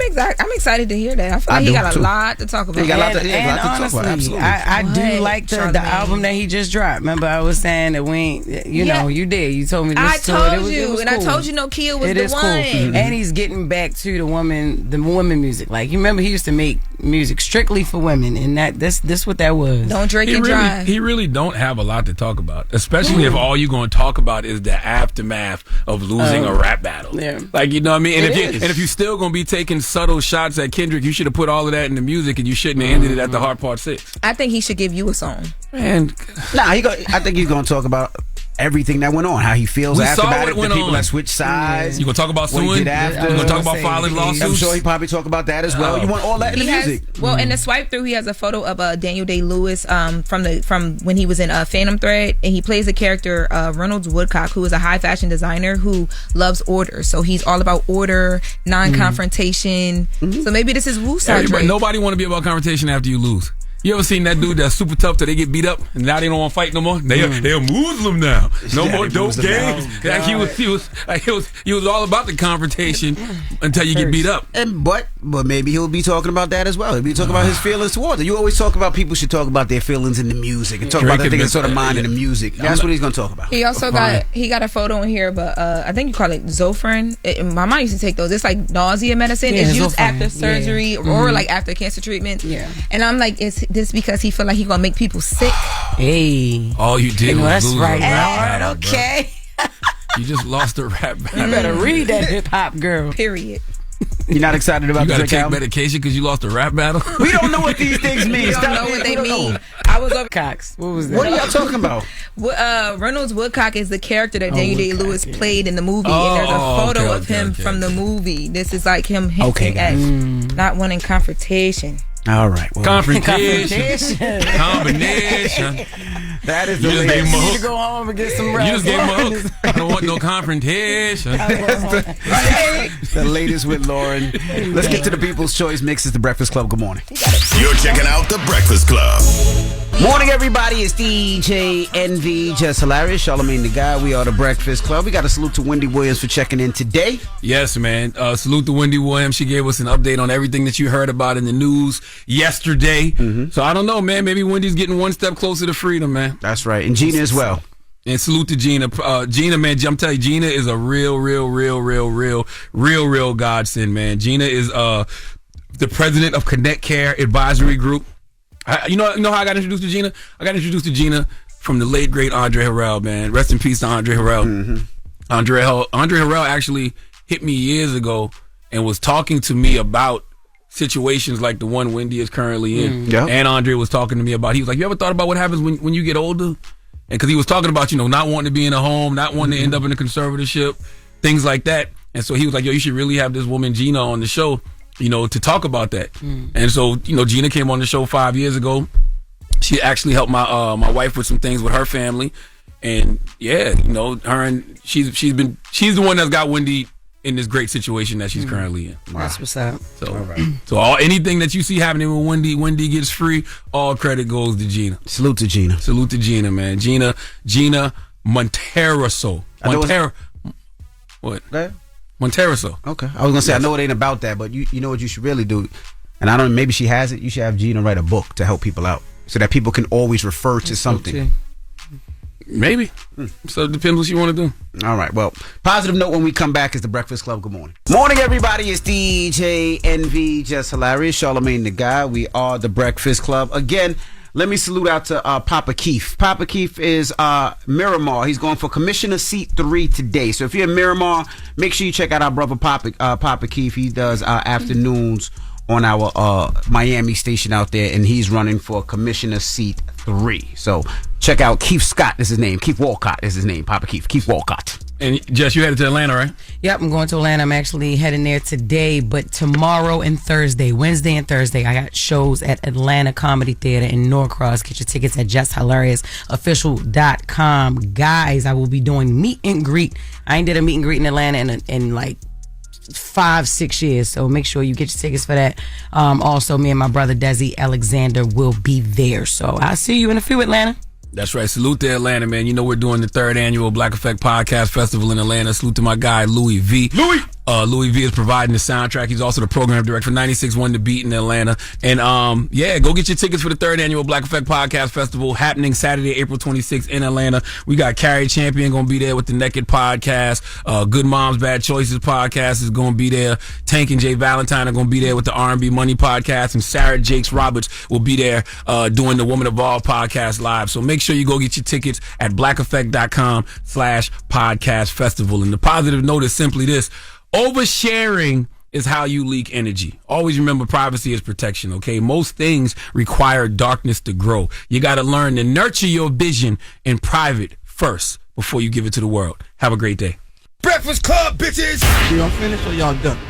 excited to hear that. I feel like he got a lot to talk about. He got a lot to and talk honestly, about. Absolutely. I do like the album that he just dropped. Remember, I was saying that we ain't, you did. You told me this. I told you, it was and cool. I told you Nokia was it the is one. Cool. And he's getting back to the woman music. Like, you remember he used to make music strictly for women, and this what that was. Don't drink and drive. He really don't have a lot to talk about, especially if all you're going to talk about is the aftermath of losing a rap battle. Yeah. Like, you know what I mean? And if you're still going to be taking subtle shots at Kendrick, you should have put all of that in the music, and you shouldn't have ended it at the Hard Part 6. I think he should give you a song. Man, I think he's going to talk about everything that went on, how he feels after about it, the people that switched sides. You gonna talk about suing? You gonna talk about filing lawsuits? I'm sure he probably talk about that as well. You want all that in the music? Well, in the swipe through, he has a photo of Daniel Day-Lewis from when he was in Phantom Thread, and he plays the character Reynolds Woodcock, who is a high fashion designer who loves order. So he's all about order, non-confrontation. So maybe this is Wu side. Nobody want to be about confrontation after you lose. You ever seen that dude that's super tough till they get beat up and now they don't want to fight no more? They're Muslim now. No more dope games. Like he was all about the confrontation until you get beat up. But maybe he'll be talking about that as well. He'll be talking about his feelings towards it. You always talk about people should talk about their feelings in the music and talk about that thing that's sort of mind in the music. That's what he's going to talk about. He also got a photo in here, but I think you call it Zofran. My mom used to take those. It's like nausea medicine. It's used Zofran after surgery or like after cancer treatment. Yeah. And I'm like, it's this because he feel like he gonna make people sick. Hey. All you did was lose a rap battle, okay. You just lost a rap battle. You better read that hip hop girl. Period. You're not excited about you the Drake album? medication because you lost a rap battle? We don't know what these things mean. We don't know what they mean. I was over Cox. What was that? What are y'all talking about? Reynolds Woodcock is the character that Daniel Day-Lewis played in the movie, and there's a photo of him from the movie. This is like him hinting at not wanting confrontation. All right. Well, confrontation. Combination. That is the way. You need to go home and get some rest. You just gave him a hook. I don't want no confrontation. The latest with Loren. Let's get to the People's Choice Mix. It's the Breakfast Club. Good morning. You're checking out the Breakfast Club. Morning, everybody. It's DJ NV, Jess Hilarious, Charlamagne the Guy. We are the Breakfast Club. We got a salute to Wendy Williams for checking in today. Yes, man. Salute to Wendy Williams. She gave us an update on everything that you heard about in the news yesterday. So I don't know, man. Maybe Wendy's getting one step closer to freedom, man. That's right. And Gina as well. And salute to Gina. Gina, man, I'm telling you, Gina is a real godsend, man. Gina is the president of Connect Care Advisory Group. You know how I got introduced to Gina? I got introduced to Gina from the late, great Andre Harrell, man. Rest in peace to Andre Harrell. Andre Harrell actually hit me years ago and was talking to me about situations like the one Wendy is currently in. And Andre was talking to me about, he was like, you ever thought about what happens when you get older? And because he was talking about, not wanting to be in a home, not wanting to end up in a conservatorship, things like that. And so he was like, yo, you should really have this woman Gina on the show. to talk about that. And so, Gina came on the show 5 years ago. She actually helped my wife with some things with her family. And yeah, her and she's the one that's got Wendy in this great situation that she's currently in. Wow. That's what's up. So anything that you see happening with Wendy gets free, all credit goes to Gina. Salute to Gina. Salute to Gina, man. Gina Monteraso. What? Monteraso. Okay. I was gonna say I know it ain't about that, but you know what you should really do, and I don't know, maybe she has it. You should have Gina write a book to help people out, so that people can always refer to something. Maybe. So it depends what you want to do. All right. Well, positive note when we come back is the Breakfast Club. Good morning. Morning, everybody. It's DJ NV, Jess Hilarious, Charlamagne the Guy. We are the Breakfast Club. Again, let me salute out to Papa Keith. Papa Keith is Miramar. He's going for Commissioner Seat 3 today. So if you're in Miramar, make sure you check out our brother Papa Keith. He does afternoons on our Miami station out there, and he's running for Commissioner Seat 3. So check out Keith Scott is his name. Keith Walcott is his name. Papa Keith. Keith Walcott. And Jess, you headed to Atlanta, right? Yep, I'm going to Atlanta. I'm actually heading there today, but tomorrow and Thursday, Wednesday and Thursday, I got shows at Atlanta Comedy Theater in Norcross. Get your tickets at JessHilariousOfficial.com. Guys, I will be doing meet and greet. I ain't did a meet and greet in Atlanta in like 5-6 years, so make sure you get your tickets for that. Also, me and my brother Desi Alexander will be there, so I'll see you in a few, Atlanta. That's right. Salute to Atlanta, man. We're doing the 3rd annual Black Effect Podcast Festival in Atlanta. Salute to my guy, Louis V. Louis V is providing the soundtrack. He's also the program director for 96.1 The Beat in Atlanta. And go get your tickets for the 3rd annual Black Effect Podcast Festival happening Saturday, April 26th in Atlanta. We got Carrie Champion going to be there with the Naked Podcast. Good Moms, Bad Choices Podcast is going to be there. Tank and Jay Valentine are going to be there with the R&B Money Podcast. And Sarah Jakes Roberts will be there doing the Woman Evolved Podcast live. So make sure you go get your tickets at blackeffect.com/podcast festival. And the positive note is simply this: oversharing is how you leak energy. Always remember, privacy is protection, okay? Most things require darkness to grow. You got to learn to nurture your vision in private first before you give it to the world. Have a great day. Breakfast Club, bitches! Y'all finished or y'all done?